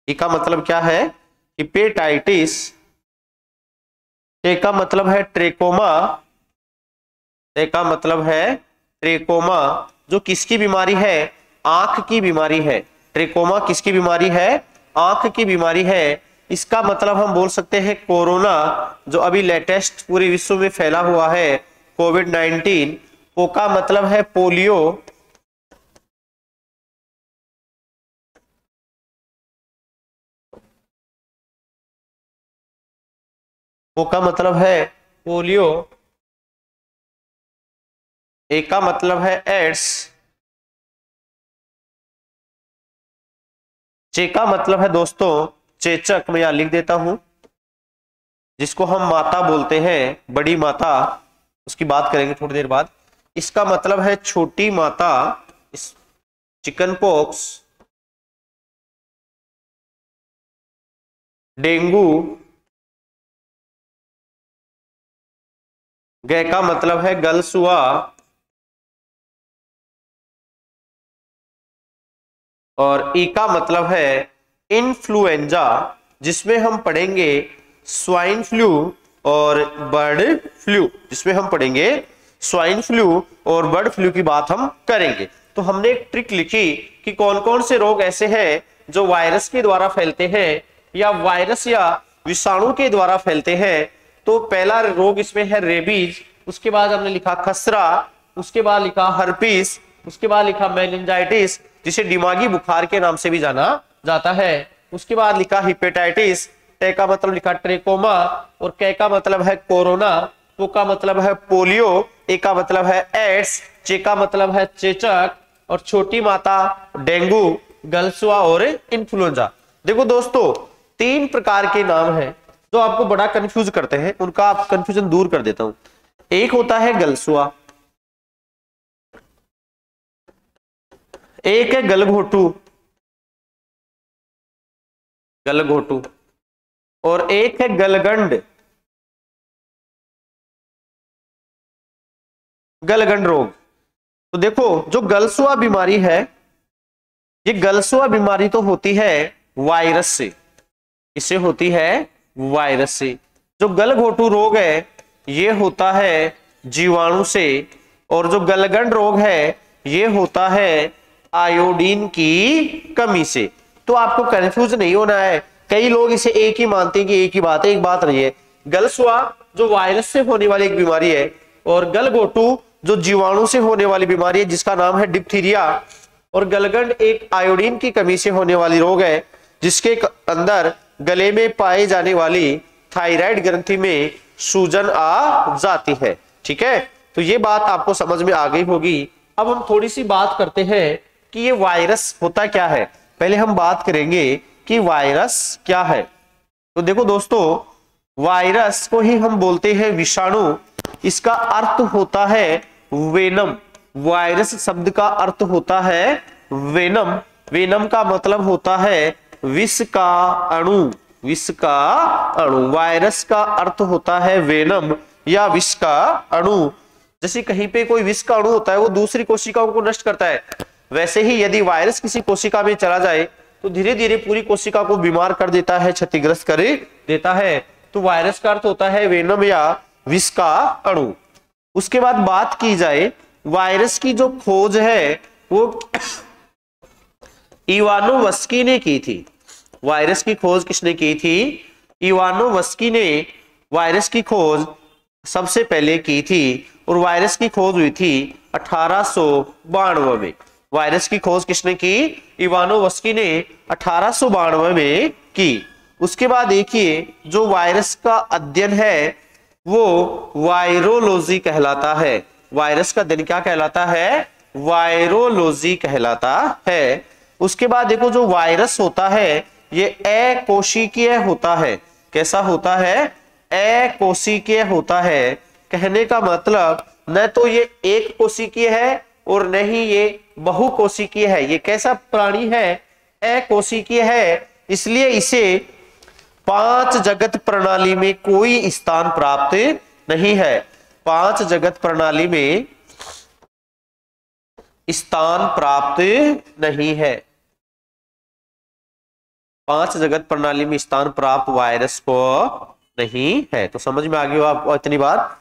A: ही का मतलब क्या है? हिपेटाइटिस। टे का मतलब है ट्रेकोमा, टे का मतलब है ट्रेकोमा, जो किसकी बीमारी है? आंख की बीमारी है। ट्रेकोमा किसकी बीमारी है? आंख की बीमारी है। इसका मतलब हम बोल सकते हैं कोरोना, जो अभी लेटेस्ट पूरे विश्व में फैला हुआ है, कोविड-19। पो का मतलब है पोलियो, पो का मतलब है पोलियो। ए का मतलब है एड्स, चे का मतलब है दोस्तों चेचक। मैं यहां लिख देता हूं, जिसको हम माता बोलते हैं, बड़ी माता, उसकी बात करेंगे थोड़ी देर बाद। इसका मतलब है छोटी माता। चिकन पॉक्स, डेंगू, गै का मतलब है गलसुआ, और ई का मतलब है इन्फ्लुएंजा, जिसमें हम पढ़ेंगे स्वाइन फ्लू और बर्ड फ्लू, जिसमें हम पढ़ेंगे स्वाइन फ्लू और बर्ड फ्लू की बात हम करेंगे। तो हमने एक ट्रिक लिखी कि कौन कौन से रोग ऐसे हैं जो वायरस के द्वारा फैलते हैं या वायरस या विषाणु के द्वारा फैलते हैं। तो पहला रोग इसमें है रेबीज, उसके बाद हमने लिखा खसरा, उसके बाद लिखा हर्पीस, उसके बाद लिखा मेनिंजाइटिस, जिसे दिमागी बुखार के नाम से भी जाना जाता है। उसके बाद लिखा हिपेटाइटिस, टे का मतलब लिखा ट्रेकोमा, और कै का मतलब है कोरोना, पो का मतलब है पोलियो, ए का मतलब है एड्स, चे का मतलब है चेचक, और छोटी माता डेंगू, गलसुआ और इन्फ्लुएंजा। देखो दोस्तों, 3 प्रकार के नाम हैं जो आपको बड़ा कंफ्यूज करते हैं, उनका आप कंफ्यूजन दूर कर देता हूं। एक होता है गलसुआ, एक है गलघोटू, गलघोटू, और एक है गलगंड, गलगंड रोग। तो देखो, जो गलसुआ बीमारी है, ये गलसुआ बीमारी तो होती है वायरस से, इससे होती है वायरस से। जो गलघोटू रोग है ये होता है जीवाणु से, और जो गलगंड रोग है ये होता है आयोडीन की कमी से। तो आपको कंफ्यूज नहीं होना है, कई लोग इसे एक ही मानते हैं कि एक ही बात है, एक बात नहीं है। गलसुआ जो वायरस से होने वाली एक बीमारी है, और गलघोटू जो जीवाणु से होने वाली बीमारी है जिसका नाम है डिप्थीरिया, और गलगंड एक आयोडीन की कमी से होने वाली रोग है जिसके अंदर गले में पाए जाने वाली थायराइड ग्रंथि में सूजन आ जाती है। ठीक है, तो ये बात आपको समझ में आ गई होगी। अब हम थोड़ी सी बात करते हैं कि ये वायरस होता क्या है। पहले हम बात करेंगे कि वायरस क्या है। तो देखो दोस्तों, वायरस को ही हम बोलते हैं विषाणु, इसका अर्थ होता है वेनम। वायरस शब्द का अर्थ होता है वेनम। वेनम का मतलब होता है विष का अणु, विष का अणु। वायरस का अर्थ होता है वेनम या विष का अणु। जैसे कहीं पे कोई विष का अणु होता है, वो दूसरी कोशिकाओं को नष्ट करता है, वैसे ही यदि वायरस किसी कोशिका में चला जाए तो धीरे धीरे पूरी कोशिका को बीमार कर देता है, क्षतिग्रस्त कर देता है। तो वायरस का अर्थ होता है वेनम या विष का अणु। उसके बाद बात की जाए, वायरस की जो खोज है वो इवानोवस्की ने की थी। वायरस की खोज किसने की थी? इवानोवस्की ने वायरस की खोज सबसे पहले की थी, और वायरस की खोज हुई थी 1892 में। वायरस की खोज किसने की? इवानोवस्की ने 1892 में की। उसके बाद देखिए, जो वायरस का अध्ययन है वो वायरोलॉजी कहलाता है। वायरस का अध्ययन क्या कहलाता है? वायरोलॉजी कहलाता है। उसके बाद देखो, जो वायरस होता है ये अकोशिकीय होता है। कैसा होता है? अकोशिकीय होता है। कहने का मतलब न तो ये एक कोशिकीय है और न ही ये बहुकोशिकीय है। ये कैसा प्राणी है? अकोशिकीय है। इसलिए इसे 5 जगत प्रणाली में कोई स्थान प्राप्त नहीं है। 5 जगत प्रणाली में स्थान प्राप्त नहीं है। 5 जगत प्रणाली में स्थान प्राप्त वायरस को नहीं है। तो समझ में आ गई हो आपको इतनी बात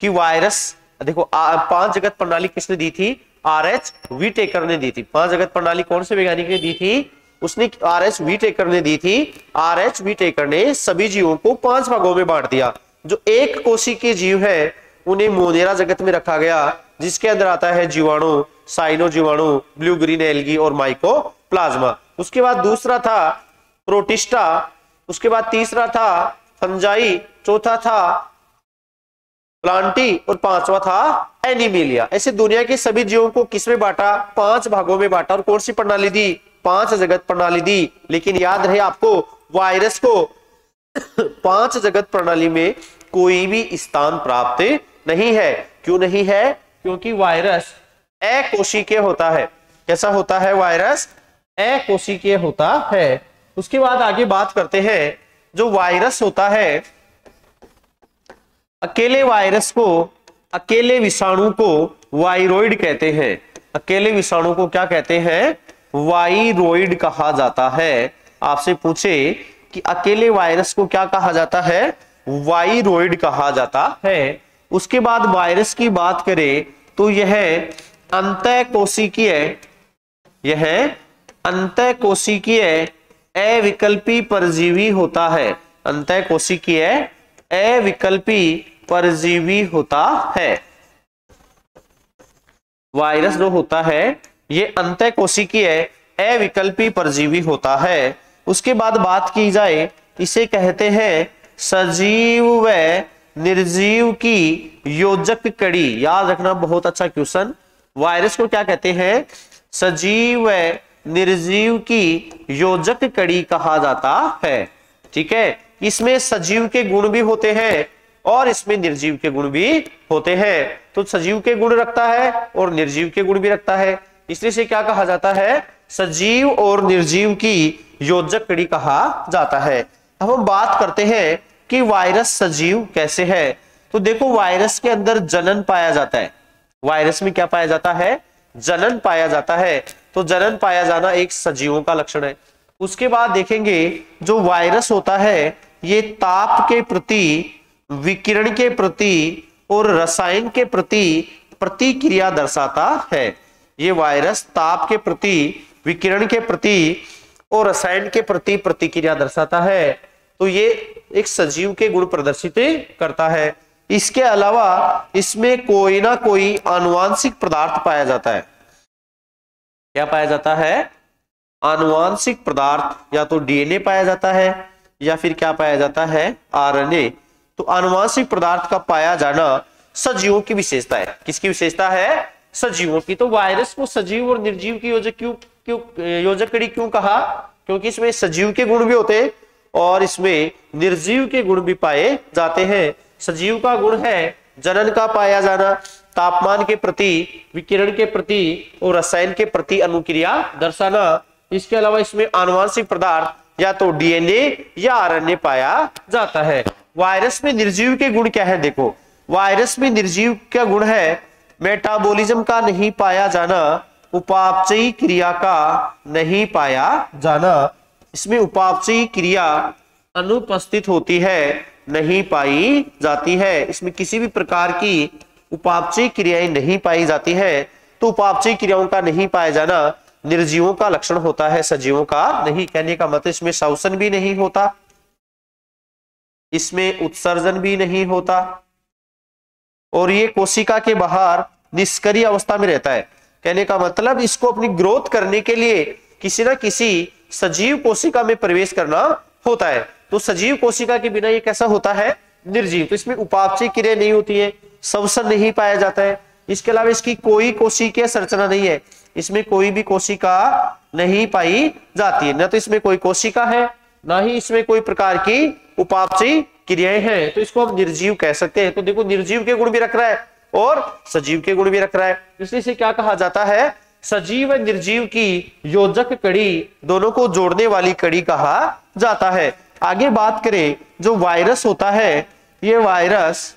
A: कि वायरस, देखो 5 जगत प्रणाली किसने दी थी? आर.एच. व्हीटेकर ने दी थी। 5 जगत प्रणाली कौन से वैज्ञानिक ने दी थी? उसने आर.एच. व्हीटेकर ने दी थी। आर.एच. व्हीटेकर ने सभी जीवों को 5 भागों में बांट दिया। जो एक कोशिकीय जीव है उन्हें मोनेरा जगत में रखा गया, जिसके अंदर आता है जीवाणु, साइनो जीवाणु, ब्लू ग्रीन एल्गी और माइकोप्लाज्मा। उसके बाद दूसरा था प्रोटिस्टा, उसके बाद तीसरा था फंजाई, चौथा था प्लांटी और पांचवा था एनिमिलिया। ऐसे दुनिया के सभी जीवों को किसमें बांटा? 5 भागों में बांटा। और कौन सी प्रणाली दी? 5 जगत प्रणाली दी। लेकिन याद रहे आपको, वायरस को पांच जगत प्रणाली में कोई भी स्थान प्राप्त नहीं है। क्यों नहीं है? क्योंकि वायरस अकोशिकीय होता है। कैसा होता है? वायरस अकोशिकीय होता है। उसके बाद आगे बात करते हैं, जो वायरस होता है, अकेले वायरस को, अकेले विषाणु को वायरोइड कहते हैं। अकेले विषाणु को क्या कहते हैं? वायरोइड कहा जाता है। आपसे पूछे कि अकेले वायरस को क्या कहा जाता है? वायरोइड कहा जाता है। उसके बाद वायरस की बात करें तो यह अंतःकोशिकीय, यह अंतःकोशिकीय अविकल्पी परजीवी होता है। अंतःकोशिकीय अविकल्पी परजीवी होता है। वायरस जो होता है ये अंतःकोशिकीय अविकल्पी परजीवी होता है। उसके बाद बात की जाए, इसे कहते हैं सजीव व निर्जीव की योजक कड़ी। याद रखना, बहुत अच्छा क्वेश्चन। वायरस को क्या कहते हैं? सजीव व निर्जीव की योजक कड़ी कहा जाता है। ठीक है, इसमें सजीव के गुण भी होते हैं और इसमें निर्जीव के गुण भी होते हैं। तो सजीव के गुण रखता है और निर्जीव के गुण भी रखता है, इसलिए से क्या कहा जाता है? सजीव और निर्जीव की योजक कड़ी कहा जाता है। अब हम बात करते हैं कि वायरस सजीव कैसे है। तो देखो, वायरस के अंदर जनन पाया जाता है। वायरस में क्या पाया जाता है? जनन पाया जाता है। तो जनन पाया जाना एक सजीवों का लक्षण है। उसके बाद देखेंगे, जो वायरस होता है ये ताप के प्रति, विकिरण के प्रति और रसायन के प्रति प्रतिक्रिया दर्शाता है। ये वायरस ताप के प्रति, विकिरण के प्रति और रसायन के प्रति प्रतिक्रिया दर्शाता है। तो ये एक सजीव के गुण प्रदर्शित करता है। इसके अलावा इसमें कोई ना कोई आनुवांशिक पदार्थ पाया जाता है। क्या पाया जाता है? आनुवांशिक पदार्थ, या तो डीएनए पाया जाता है या फिर क्या पाया जाता है? आरएनए। तो आनुवांशिक पदार्थ का पाया जाना सजीवों की विशेषता है। किसकी विशेषता है? सजीवों की। तो वायरस को सजीव और निर्जीव की योजक कड़ी क्यों कहा? क्योंकि इसमें सजीव के गुण भी होते हैं और इसमें निर्जीव के गुण भी पाए जाते हैं। सजीव का गुण है जनन का पाया जाना, तापमान के प्रति, विकिरण के प्रति और रसायन के प्रति अनुक्रिया दर्शाना। इसके अलावा इसमें आनुवांशिक पदार्थ या तो डीएनए या आरएनए पाया जाता है। वायरस में निर्जीव के गुण क्या है? देखो, वायरस में निर्जीव का गुण है मेटाबॉलिज्म का नहीं पाया जाना, उपापचयी क्रिया का नहीं पाया जाना। इसमें उपापचयी क्रिया अनुपस्थित होती है, नहीं पाई जाती है। इसमें किसी भी प्रकार की उपापचयी क्रियाएं नहीं पाई जाती है। तो उपापचयी क्रियाओं का नहीं पाया जाना निर्जीवों का लक्षण होता है, सजीवों का नहीं। कहने का मतलब इसमें श्वसन भी नहीं होता, इसमें उत्सर्जन भी नहीं होता और ये कोशिका के बाहर निष्क्रिय अवस्था में रहता है। कहने का मतलब इसको अपनी ग्रोथ करने के लिए किसी ना किसी सजीव कोशिका में प्रवेश करना होता है। तो सजीव कोशिका के बिना ये कैसा होता है? निर्जीव। तो इसमें उपापचयी क्रिया नहीं होती है, श्वसन नहीं पाया जाता है। इसके अलावा इसकी कोई कोशिकीय संरचना नहीं है, इसमें कोई भी कोशिका नहीं पाई जाती है। न तो इसमें कोई कोशिका है, ना ही इसमें कोई प्रकार की उपापचयी क्रियाएं हैं। तो इसको हम निर्जीव कह सकते हैं। तो देखो, निर्जीव के गुण भी रख रहा है और सजीव के गुण भी रख रहा है, इसलिए इसे क्या कहा जाता है? सजीव व निर्जीव की योजक कड़ी, दोनों को जोड़ने वाली कड़ी कहा जाता है। आगे बात करें, जो वायरस होता है, ये वायरस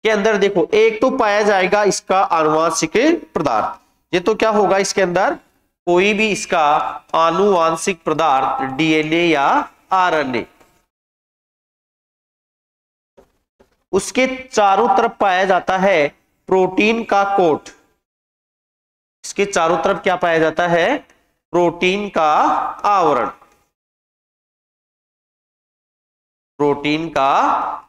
A: के अंदर देखो, एक तो पाया जाएगा इसका आनुवांशिक पदार्थ। ये तो क्या होगा? इसके अंदर कोई भी इसका आनुवांशिक पदार्थ, डीएनए या आरएनए। उसके चारों तरफ पाया जाता है प्रोटीन का कोट। इसके चारों तरफ क्या पाया जाता है? प्रोटीन का आवरण। प्रोटीन का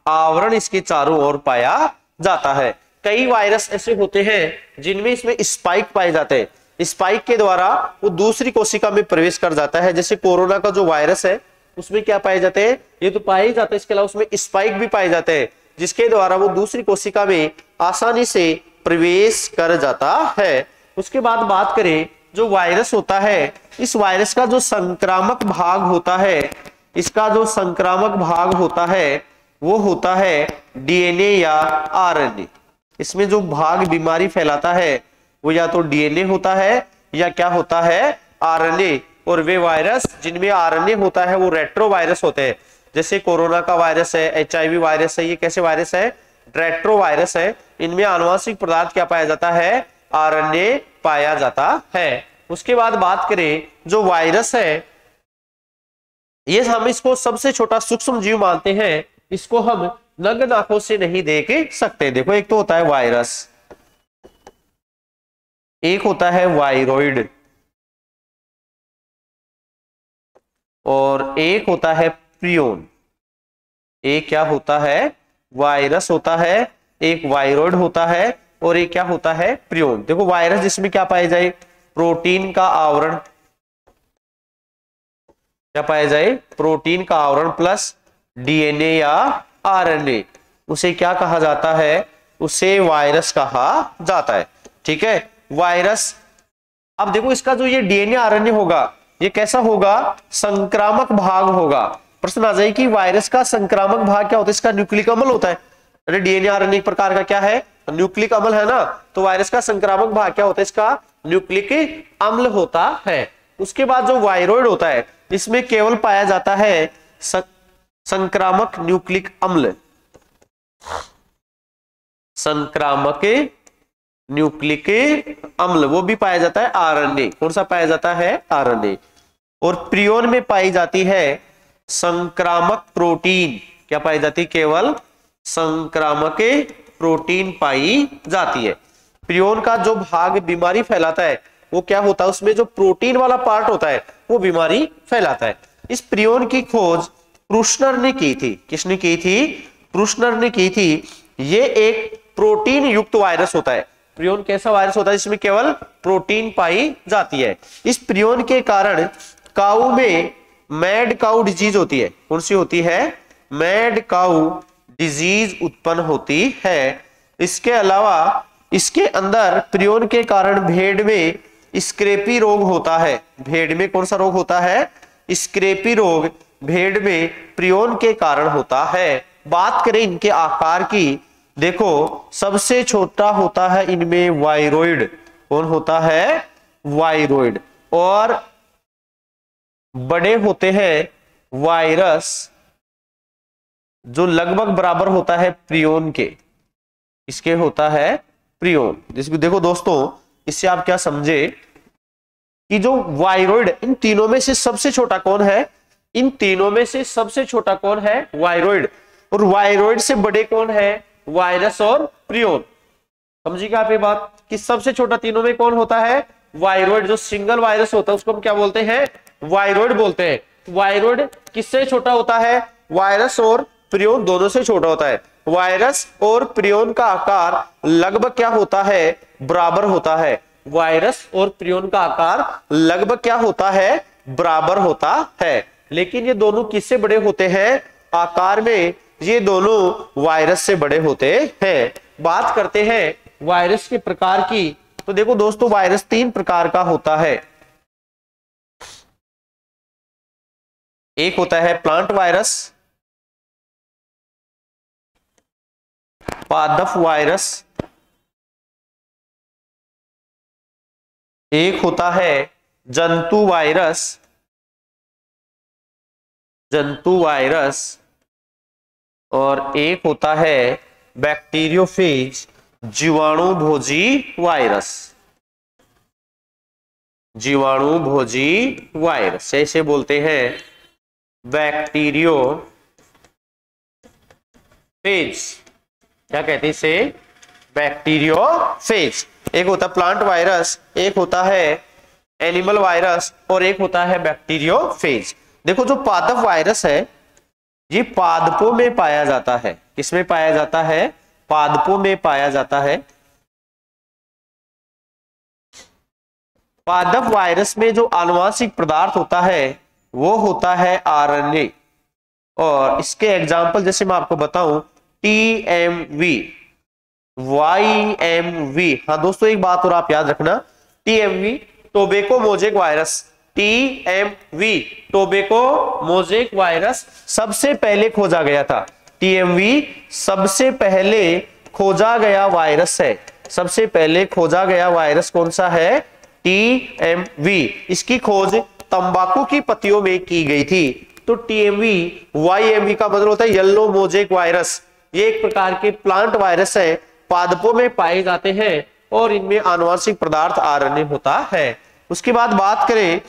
A: आवरण इसके चारों ओर पाया जाता है। कई वायरस ऐसे होते हैं जिनमें इसमें स्पाइक पाए जाते हैं। स्पाइक के द्वारा वो दूसरी कोशिका में प्रवेश कर जाता है। जैसे कोरोना का जो वायरस है उसमें क्या पाए जाते हैं? ये तो पाए ही जाते हैं, इसके अलावा उसमें स्पाइक भी पाए जाते हैं जिसके द्वारा वो दूसरी कोशिका में आसानी से प्रवेश कर जाता है। उसके बाद बात करें, जो वायरस होता है, इस वायरस का जो संक्रामक भाग होता है, इसका जो संक्रामक भाग होता है वो होता है डीएनए या आरएनए। इसमें जो भाग बीमारी फैलाता है वो या तो डीएनए होता है या क्या होता है, आरएनए। और वे वायरस जिनमें आरएनए होता है वो रेट्रोवायरस होते हैं। जैसे कोरोना का वायरस है, एचआईवी वायरस है, ये कैसे वायरस है, रेट्रोवायरस है। इनमें आनुवंशिक पदार्थ क्या पाया जाता है, आरएनए पाया जाता है। उसके बाद बात करें जो वायरस है, ये हम इसको सबसे छोटा सूक्ष्म जीव मानते हैं, इसको हम नग्न आंखों से नहीं देख सकते। देखो एक तो होता है वायरस, एक होता है वायरॉइड, और एक होता है प्रियोन। एक क्या होता है, वायरस होता है, एक वायरॉइड होता है, और एक क्या होता है, प्रियोन। देखो वायरस जिसमें क्या पाया जाए, प्रोटीन का आवरण, क्या पाया जाए, प्रोटीन का आवरण प्लस डीएनए या आरएनए, उसे क्या कहा जाता है, उसे वायरस कहा जाता है। ठीक है, वायरस। अब देखो इसका जो ये डीएनए आरएनए होगा, ये कैसा होगा, संक्रामक भाग होगा। प्रश्न आ जाए कि वायरस का संक्रामक भाग क्या होता है, इसका न्यूक्लिक अम्ल होता है। अरे डीएनए आरएनए एक प्रकार का क्या है, न्यूक्लिक अम्ल है ना, तो वायरस का संक्रामक भाग क्या होता है, इसका न्यूक्लिक अम्ल होता है। उसके बाद जो वायरॉइड होता है, इसमें केवल पाया जाता है संक्रामक न्यूक्लिक अम्ल, संक्रामक न्यूक्लिक अम्ल, वो भी पाया जाता है आरएनए। कौन सा पाया जाता है, आरएनए। और प्रियोन में पाई जाती है संक्रामक प्रोटीन, क्या पाई जाती है, केवल संक्रामक प्रोटीन पाई जाती है। प्रियोन का जो भाग बीमारी फैलाता है वो क्या होता है, उसमें जो प्रोटीन वाला पार्ट होता है वो बीमारी फैलाता है। इस प्रियोन की खोज प्रूशनर ने की थी। किसने की थी, प्रूशनर ने की थी। ये एक प्रोटीन युक्त वायरस होता है। प्रियोन कैसा वायरस होता है, जिसमें केवल प्रोटीन पाई जाती है। इस प्रियोन के कारण काऊ में मैड काऊ डिजीज होती है। कौन सी होती है, मैड काऊ डिजीज उत्पन्न होती है। इसके अलावा इसके अंदर प्रियोन के कारण भेड़ में स्क्रेपी रोग होता है। भेड़ में कौन सा रोग होता है, स्क्रेपी रोग भेड़ में प्रियोन के कारण होता है। बात करें इनके आकार की, देखो सबसे छोटा होता है इनमें वायरॉइड। कौन होता है, वायरॉइड। और बड़े होते हैं वायरस, जो लगभग बराबर होता है प्रियोन के, इसके होता है प्रियोन। जिसको देखो दोस्तों, इससे आप क्या समझे कि जो वायरॉइड, इन तीनों में से सबसे छोटा कौन है, इन तीनों में से सबसे छोटा कौन है, वायरॉइड। और वायरॉइड से बड़े कौन है, वायरस और प्रियोन। समझिएगा आप ये बात कि सबसे छोटा तीनों में कौन होता है, वायरॉइड। जो सिंगल वायरस होता है उसको हम क्या बोलते हैं, वायरॉइड बोलते हैं। वायरॉइड किससे छोटा होता है, वायरस और प्रियोन दोनों से छोटा होता है। वायरस और प्रियोन का आकार लगभग क्या होता है, बराबर होता है। वायरस और प्रियोन का आकार लगभग क्या होता है, बराबर होता है। लेकिन ये दोनों किससे बड़े होते हैं, आकार में ये दोनों वायरस से बड़े होते हैं। बात करते हैं वायरस के प्रकार की, तो देखो दोस्तों वायरस 3 प्रकार का होता है। एक होता है प्लांट वायरस, पादप वायरस, एक होता है जंतु वायरस, जंतु वायरस, और एक होता है बैक्टीरियोफेज, जीवाणु भोजी वायरस। जीवाणु भोजी वायरस ऐसे बोलते हैं, बैक्टीरियोफेज। क्या कहते हैं इसे, बैक्टीरियोफेज। एक होता है प्लांट वायरस, एक होता है एनिमल वायरस, और एक होता है बैक्टीरियोफेज। देखो जो पादप वायरस है ये पादपों में पाया जाता है। किसमें पाया जाता है, पादपों में पाया जाता है। पादप वायरस में जो आनुवंशिक पदार्थ होता है वो होता है आरएनए। और इसके एग्जाम्पल जैसे मैं आपको बताऊं, टीएमवी, वाईएमवी। हाँ दोस्तों एक बात और आप याद रखना, TMV tobacco mosaic virus, TMV, tobacco mosaic virus सबसे पहले खोजा गया था। TMV सबसे पहले खोजा गया वायरस है। सबसे पहले खोजा गया वायरस कौन सा है? TMV। इसकी खोज तंबाकू की पत्तियों में की गई थी। तो TMV, YMV का मतलब होता है येलो मोजेक वायरस। ये एक प्रकार के प्लांट वायरस है, पादपों में पाए जाते हैं और इनमें आनुवंशिक पदार्थ RNA होता है। उसके बाद बात करें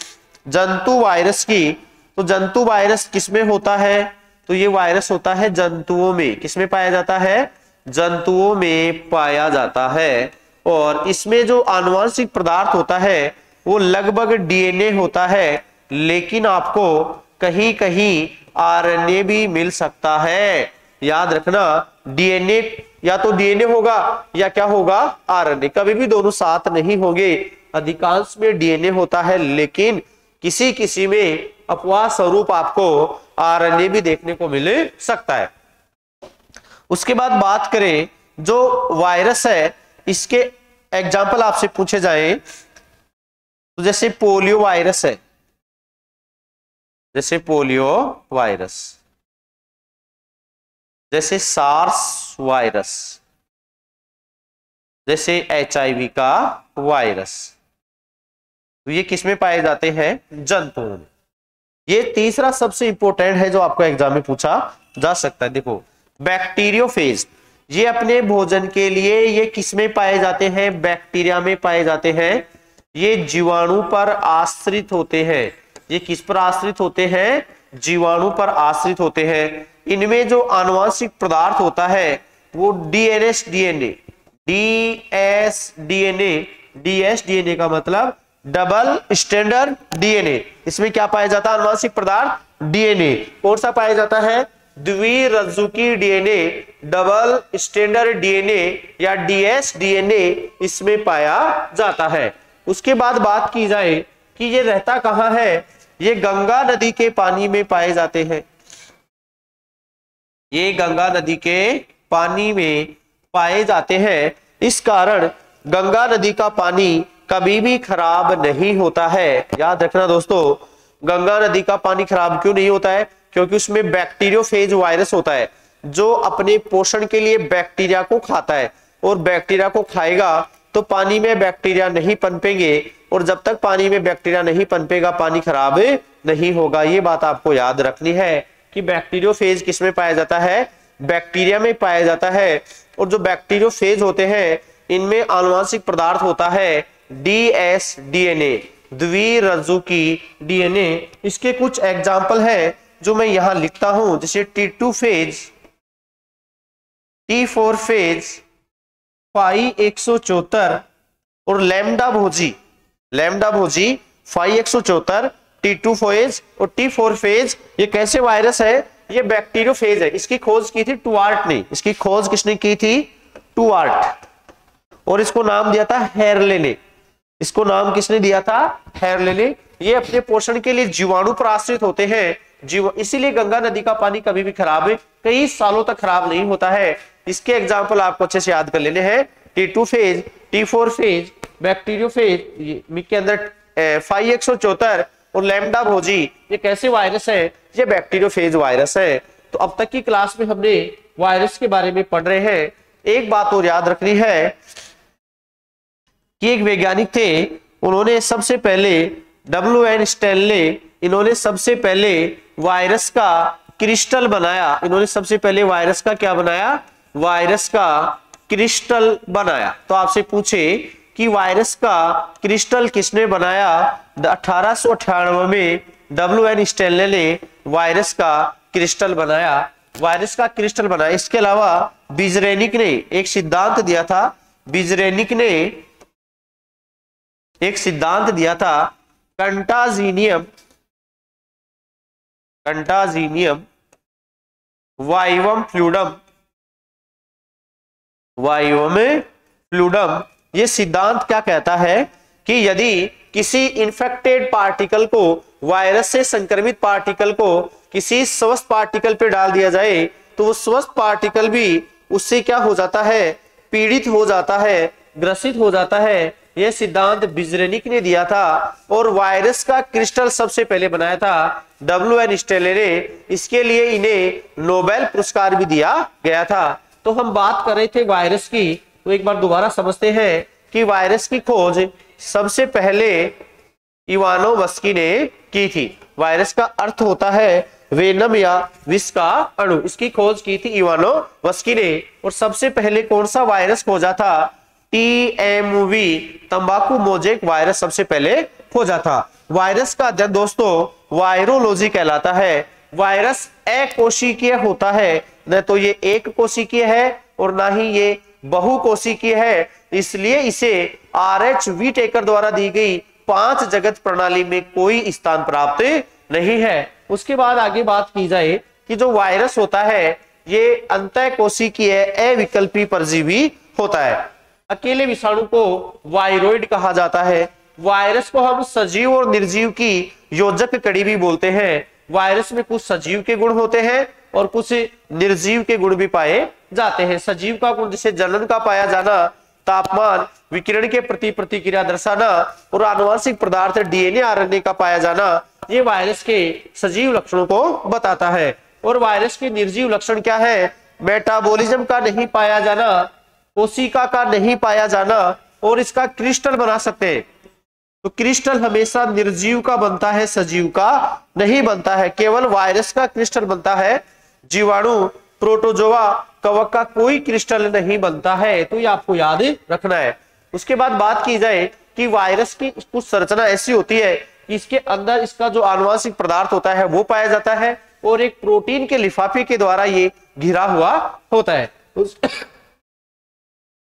A: जंतु वायरस की, तो जंतु वायरस किसमें होता है? तो ये वायरस होता है जंतुओं में। किसमें पाया जाता है? जंतुओं में पाया जाता है। और इसमें जो आनुवंशिक पदार्थ होता है वो लगभग DNA होता है, लेकिन आपको कहीं कहीं RNA भी मिल सकता है। याद रखना, DNA या तो DNA होगा या क्या होगा? RNA। कभी भी दोनों साथ नहीं होंगे। अधिकांश में DNA होता है, लेकिन किसी किसी में अपवाद स्वरूप आपको RNA भी देखने को मिल सकता है। उसके बाद बात करें जो वायरस है, इसके एग्जाम्पल आपसे पूछे जाए तो जैसे पोलियो वायरस है, जैसे पोलियो वायरस, जैसे सार्स वायरस, जैसे HIV का वायरस, तो ये किसमें पाए जाते हैं? जंतुओं में। ये तीसरा सबसे इंपॉर्टेंट है जो आपको एग्जाम में पूछा जा सकता है। देखो बैक्टीरियोफेज, ये अपने भोजन के लिए ये किसमें पाए जाते हैं? बैक्टीरिया में पाए जाते हैं। ये जीवाणु पर आश्रित होते हैं। ये किस पर आश्रित होते हैं? जीवाणु पर आश्रित होते हैं। इनमें जो आनुवंशिक पदार्थ होता है वो dsDNA, dsDNA का मतलब डबल स्टैंडर्ड DNA। इसमें क्या पाया जाता है? आनुवंशिक पदार्थ DNA। कौन सा पाया जाता है? द्विरज्जुकी DNA, डबल स्टैंडर्ड DNA या dsDNA इसमें पाया जाता है। उसके बाद बात की जाए कि ये रहता कहां है? ये गंगा नदी के पानी में पाए जाते हैं। ये गंगा नदी के पानी में पाए जाते हैं। इस कारण गंगा नदी का पानी कभी भी खराब नहीं होता है। याद रखना दोस्तों, गंगा नदी का पानी खराब क्यों नहीं होता है? क्योंकि उसमें बैक्टीरियोफेज वायरस होता है जो अपने पोषण के लिए बैक्टीरिया को खाता है, और बैक्टीरिया को खाएगा तो पानी में बैक्टीरिया नहीं पनपेंगे, और जब तक पानी में बैक्टीरिया नहीं पनपेगा पानी खराब नहीं होगा। ये बात आपको याद रखनी है कि बैक्टीरियोफेज किसमें पाया जाता है? बैक्टीरिया में पाया जाता है। और जो बैक्टीरियोफेज होते हैं इनमें आनुवंशिक पदार्थ होता है dsDNA, द्विरज्जुकी DNA। इसके कुछ एग्जाम्पल हैं जो मैं यहां लिखता हूं, जैसे T2 phase, T4 phase, phi 174 और लैम्डा भोजी, फाई 174, T2 फेज और T4 फेज। ये कैसे वायरस है? ये बैक्टीरियोफेज है। इसकी खोज की थी टुआर्ट ने। इसकी खोज किसने की थी? टुआर्ट। और इसको नाम दिया था हेरले ने। इसको नाम किसने दिया था? हेरले ने। ये अपने पोषण के लिए जीवाणु पर आश्रित होते हैं। इसीलिए गंगा नदी का पानी कभी भी खराब कई सालों तक खराब नहीं होता है। इसके एग्जाम्पल आपको अच्छे से याद कर लेने हैं। T2 phase, T4 phase, bacteriophage के अंदर फाई 174 और लैम्डा भोजी, ये कैसे वायरस है? ये बैक्टीरियोफेज वायरस है। तो अब तक की क्लास में हमने वायरस के बारे में पढ़ रहे हैं। एक बात और याद रखनी है कि एक वैज्ञानिक थे, उन्होंने सबसे पहले WN स्टैनले, इन्होंने सबसे पहले वायरस का क्रिस्टल बनाया। इन्होंने सबसे पहले वायरस का क्या बनाया? वायरस का क्रिस्टल बनाया। तो आपसे पूछे कि वायरस का क्रिस्टल किसने बनाया? 1898 में WN स्टैनले ने वायरस का क्रिस्टल बनाया। वायरस का क्रिस्टल बनाया। इसके अलावा बिजरेनिक ने एक सिद्धांत दिया था। बिजरेनिक ने एक सिद्धांत दिया था कंटाजीनियम वाइवम फ्लूडम। ये सिद्धांत क्या कहता है कि यदि किसी इंफेक्टेड पार्टिकल को, वायरस से संक्रमित पार्टिकल को किसी स्वस्थ पार्टिकल पे डाल दिया जाए तो वो स्वस्थ पार्टिकल भी उससे क्या हो जाता है? पीड़ित हो जाता है, ग्रसित हो जाता है। यह सिद्धांत बिजरेनिक ने दिया था और वायरस का क्रिस्टल सबसे पहले बनाया था W.N. स्टेले ने। इसके लिए इन्हें नोबेल पुरस्कार भी दिया गया था। तो हम बात कर रहे थे वायरस की, तो एक बार दोबारा समझते हैं कि वायरस की खोज सबसे पहले इवानोव्स्की ने की थी। वायरस का अर्थ होता है वेनम या विष का अणु। इसकी खोज की थी इवानोव्स्की ने। और सबसे पहले कौन सा वायरस खोजा था? TMV तंबाकू मोजेक वायरस सबसे पहले खोजा था। वायरस का अध्ययन दोस्तों वायरोलॉजी कहलाता है। वायरस अकोशिकीय होता है, न तो ये एक कोशिकीय है और ना ही ये बहुकोशिकीय है। इसलिए इसे RH व्हीटेकर द्वारा दी गई 5 जगत प्रणाली में कोई स्थान प्राप्त नहीं है। उसके बाद आगे बात की जाए कि जो वायरस होता है ये अंतःकोशिकीय अविकल्पी परजीवी होता है। अकेले विषाणु को वायरोइड कहा जाता है। वायरस को हम सजीव और निर्जीव की योजक कड़ी भी बोलते हैं। वायरस में कुछ सजीव के गुण होते हैं और कुछ निर्जीव के गुण भी पाए जाते हैं। सजीव का गुण जैसे जनन का पाया जाना, तापमान, विकिरण के प्रति प्रतिक्रिया दर्शाना और आनुवंशिक पदार्थ DNA RNA का पाया जाना, ये वायरस के सजीव लक्षणों को बताता है। और वायरस के निर्जीव लक्षण क्या है? मेटाबॉलिज्म का नहीं पाया जाना, कोशिका का नहीं पाया जाना और इसका क्रिस्टल बना सकते हैं। तो क्रिस्टल हमेशा निर्जीव का बनता है, सजीव का नहीं बनता है। केवल वायरस का क्रिस्टल बनता है। जीवाणु, प्रोटोजोआ, कवक का कोई क्रिस्टल नहीं बनता है। तो ये आपको याद रखना है। उसके बाद बात की जाए कि वायरस की कुछ संरचना ऐसी होती है कि इसके अंदर इसका जो आनुवंशिक पदार्थ होता है वो पाया जाता है और एक प्रोटीन के लिफाफे के द्वारा ये घिरा हुआ होता है।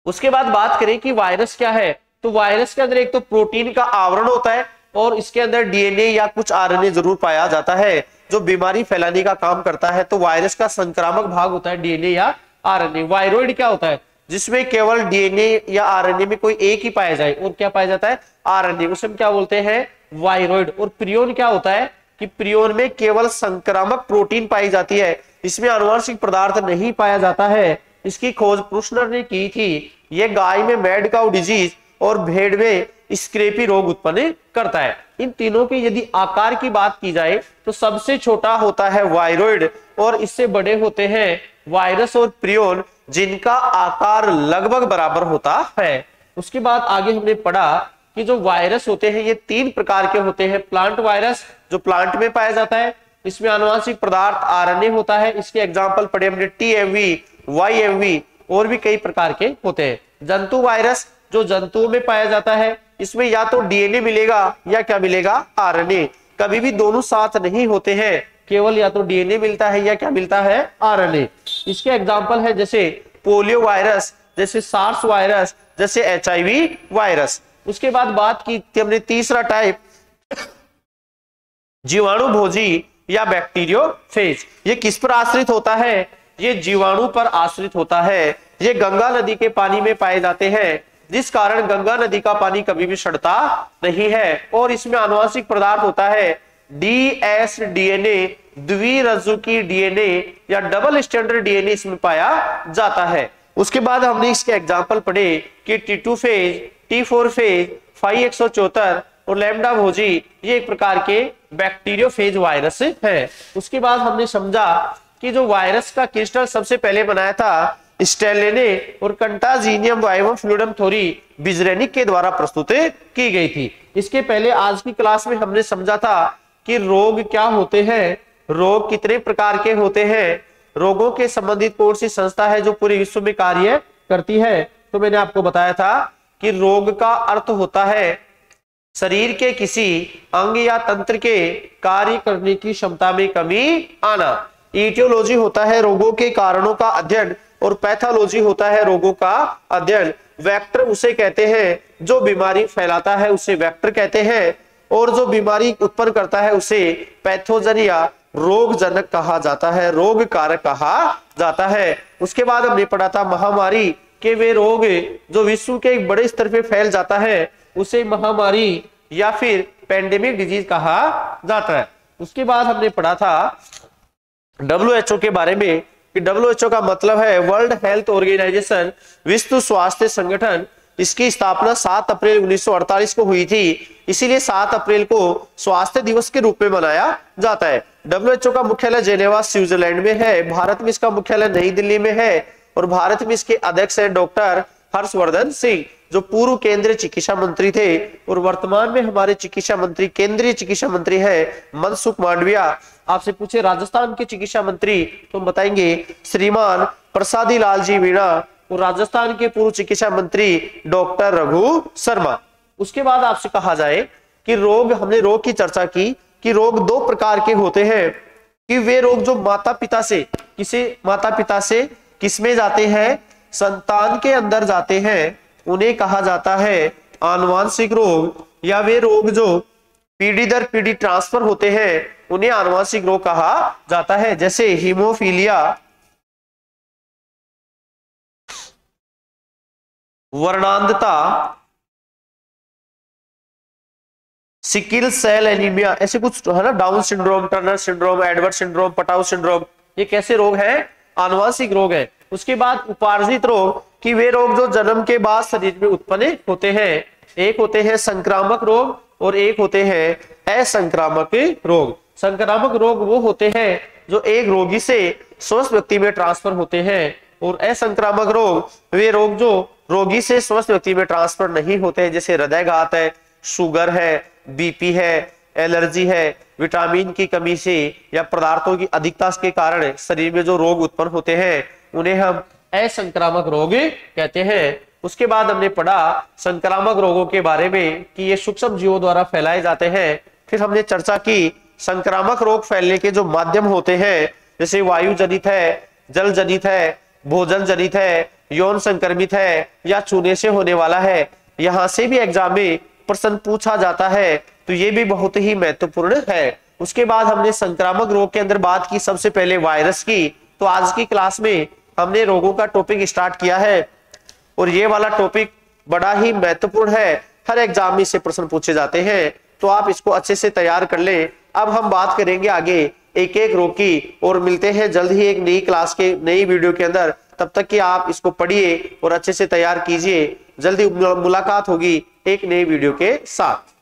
A: उसके बाद बात करें कि वायरस क्या है, तो वायरस के अंदर एक तो प्रोटीन का आवरण होता है और इसके अंदर DNA या कुछ RNA जरूर पाया जाता है जो बीमारी फैलाने का काम करता है। तो वायरस का संक्रामक भाग होता है DNA या RNA। वायरोइड क्या होता है? जिसमें केवल DNA या RNA में कोई एक ही पाया जाए और क्या पाया जाता है? RNA। उसे हम क्या बोलते हैं? वायरोइड। और प्रियोन क्या होता है कि प्रियोन में केवल संक्रामक प्रोटीन पाई जाती है, इसमें आनुवंशिक पदार्थ नहीं पाया जाता है। इसकी खोज प्रुशनर ने की थी। यह गाय में मैड काउ डिजीज और भेड़ में स्क्रेपी रोग उत्पन्न करता है। इन तीनों के यदि आकार की बात की जाए तो सबसे छोटा होता है वायरोइड और इससे बड़े होते हैं वायरस और प्रियोन, जिनका आकार लगभग बराबर होता है। उसके बाद आगे हमने पढ़ा कि जो वायरस होते हैं ये 3 प्रकार के होते हैं। प्लांट वायरस जो प्लांट में पाया जाता है, इसमें आनुवंशिक पदार्थ RNA होता है। इसके एग्जाम्पल पढ़े हमने TMV, YMV और भी कई प्रकार के होते हैं। जंतु वायरस जो जंतुओं में पाया जाता है, इसमें या तो DNA मिलेगा या क्या मिलेगा? RNA। कभी भी दोनों साथ नहीं होते हैं, केवल या तो DNA मिलता है या क्या मिलता है? RNA। इसके एग्जाम्पल है जैसे पोलियो वायरस, जैसे सार्स वायरस, जैसे HIV वायरस। उसके बाद बात की थी हमने तीसरा टाइप जीवाणु भोजी या बैक्टीरियोफेज। ये किस पर आश्रित होता है? ये जीवाणु पर आश्रित होता है। ये गंगा नदी के पानी में पाए जाते हैं, जिस कारण गंगा नदी का पानी कभी भी सड़ता नहीं है। और इसमें आनुवंशिक पदार्थ होता है dsDNA, द्विरज्जुकी DNA या डबल स्टैंडर्ड DNA इसमें पाया जाता है। उसके बाद हमने इसके एग्जाम्पल पढ़े कि T2 फेज, T4 फेज, 5 और लैम्डा भोजी ये एक प्रकार के बैक्टीरियोफेज वायरस है। उसके बाद हमने समझा कि जो वायरस का क्रिस्टल सबसे पहले बनाया था स्टेले ने और कंटाजीनियम वाइवम फ्लूइडम थोरी बिजरेनिक के द्वारा प्रस्तुत की गई थी। इसके पहले आज की क्लास में हमने समझा था कि रोग क्या होते हैं, रोग कितने प्रकार के होते हैं, रोगों के संबंधित कौन सी संस्था है जो पूरे विश्व में कार्य करती है। तो मैंने आपको बताया था कि रोग का अर्थ होता है शरीर के किसी अंग या तंत्र के कार्य करने की क्षमता में कमी आना। इटियोलॉजी होता है रोगों के कारणों का अध्ययन और पैथोलॉजी होता है रोगों का अध्ययन। वेक्टर उसे कहते हैं जो बीमारी फैलाता है, उसे वेक्टर कहते हैं, और जो बीमारी उत्पन्न करता है उसे पैथोजन या रोगजनक कहा जाता है, रोग कारक कहा जाता है। उसके बाद हमने पढ़ा था महामारी के वे रोग जो विश्व के एक बड़े स्तर पे फैल जाता है, उसे महामारी या फिर पेंडेमिक डिजीज कहा जाता है। उसके बाद हमने पढ़ा था WHO के बारे में कि WHO का मतलब है वर्ल्ड हेल्थ ऑर्गेनाइजेशन, विश्व स्वास्थ्य संगठन। इसकी स्थापना 7 अप्रैल 1948 को हुई थी, इसीलिए 7 अप्रैल को स्वास्थ्य दिवस के रूप में मनाया जाता है। WHO का मुख्यालय जेनेवा स्विट्जरलैंड में है। भारत में इसका मुख्यालय नई दिल्ली में है और भारत में इसके अध्यक्ष है डॉक्टर हर्षवर्धन सिंह, जो पूर्व केंद्रीय चिकित्सा मंत्री थे और वर्तमान में हमारे चिकित्सा मंत्री, केंद्रीय चिकित्सा मंत्री है मनसुख मांडविया। आपसे पूछे राजस्थान के चिकित्सा मंत्री तो बताएंगे श्रीमान प्रसादी लाल जी मीणा और राजस्थान के पूर्व चिकित्सा मंत्री डॉक्टर रघु शर्मा। उसके बाद आपसे कहा जाए कि रोग, हमने रोग की चर्चा की कि रोग 2 प्रकार के होते हैं, कि वे रोग जो माता पिता से किसमें जाते हैं, संतान के अंदर जाते हैं, उन्हें कहा जाता है आनुवांशिक रोग, या वे रोग जो पीढ़ी दर पीढ़ी ट्रांसफर होते हैं उन्हें आनुवांशिक रोग कहा जाता है, जैसे हीमोफीलिया, वर्णांधता, सिकिल सेल एनीमिया, ऐसे कुछ है ना, down syndrome, Turner syndrome, Edward syndrome, Patau syndrome, ये कैसे रोग हैं, आनुवांशिक रोग है। उसके बाद उपार्जित रोग, कि वे रोग जो जन्म के बाद शरीर में उत्पन्न होते हैं, एक होते हैं संक्रामक रोग और एक होते हैं असंक्रामक रोग। संक्रामक रोग वो होते हैं जो एक रोगी से स्वस्थ व्यक्ति में ट्रांसफर होते हैं, और असंक्रामक रोग वे रोग जो रोगी से स्वस्थ व्यक्ति में ट्रांसफर नहीं होते हैं, जैसे हृदयघात है, शुगर है, बीपी है, एलर्जी है, विटामिन की कमी से या पदार्थों की अधिकता के कारण शरीर में जो रोग उत्पन्न होते हैं उन्हें हम असंक्रामक रोग कहते हैं। उसके बाद हमने पढ़ा संक्रामक रोगों के बारे में कि ये सूक्ष्म जीवों द्वारा फैलाए जाते हैं। फिर हमने चर्चा की संक्रामक रोग फैलने के जो माध्यम होते हैं, जैसे वायु जनित है, जल जनित है, भोजन जनित है, यौन संक्रमित है या छूने से होने वाला है। यहां से भी एग्जाम में प्रश्न पूछा जाता है, तो ये भी बहुत ही महत्वपूर्ण है। उसके बाद हमने संक्रामक रोग के अंदर बात की सबसे पहले वायरस की। तो आज की क्लास में हमने रोगों का टॉपिक स्टार्ट किया है और ये वाला टॉपिक बड़ा ही महत्वपूर्ण है, हर एग्जाम में इससे प्रश्न पूछे जाते हैं, तो आप इसको अच्छे से तैयार कर लें। अब हम बात करेंगे आगे एक एक रोग की, और मिलते हैं जल्द ही एक नई क्लास के नई वीडियो के अंदर। तब तक कि आप इसको पढ़िए और अच्छे से तैयार कीजिए। जल्दी मुलाकात होगी एक नई वीडियो के साथ।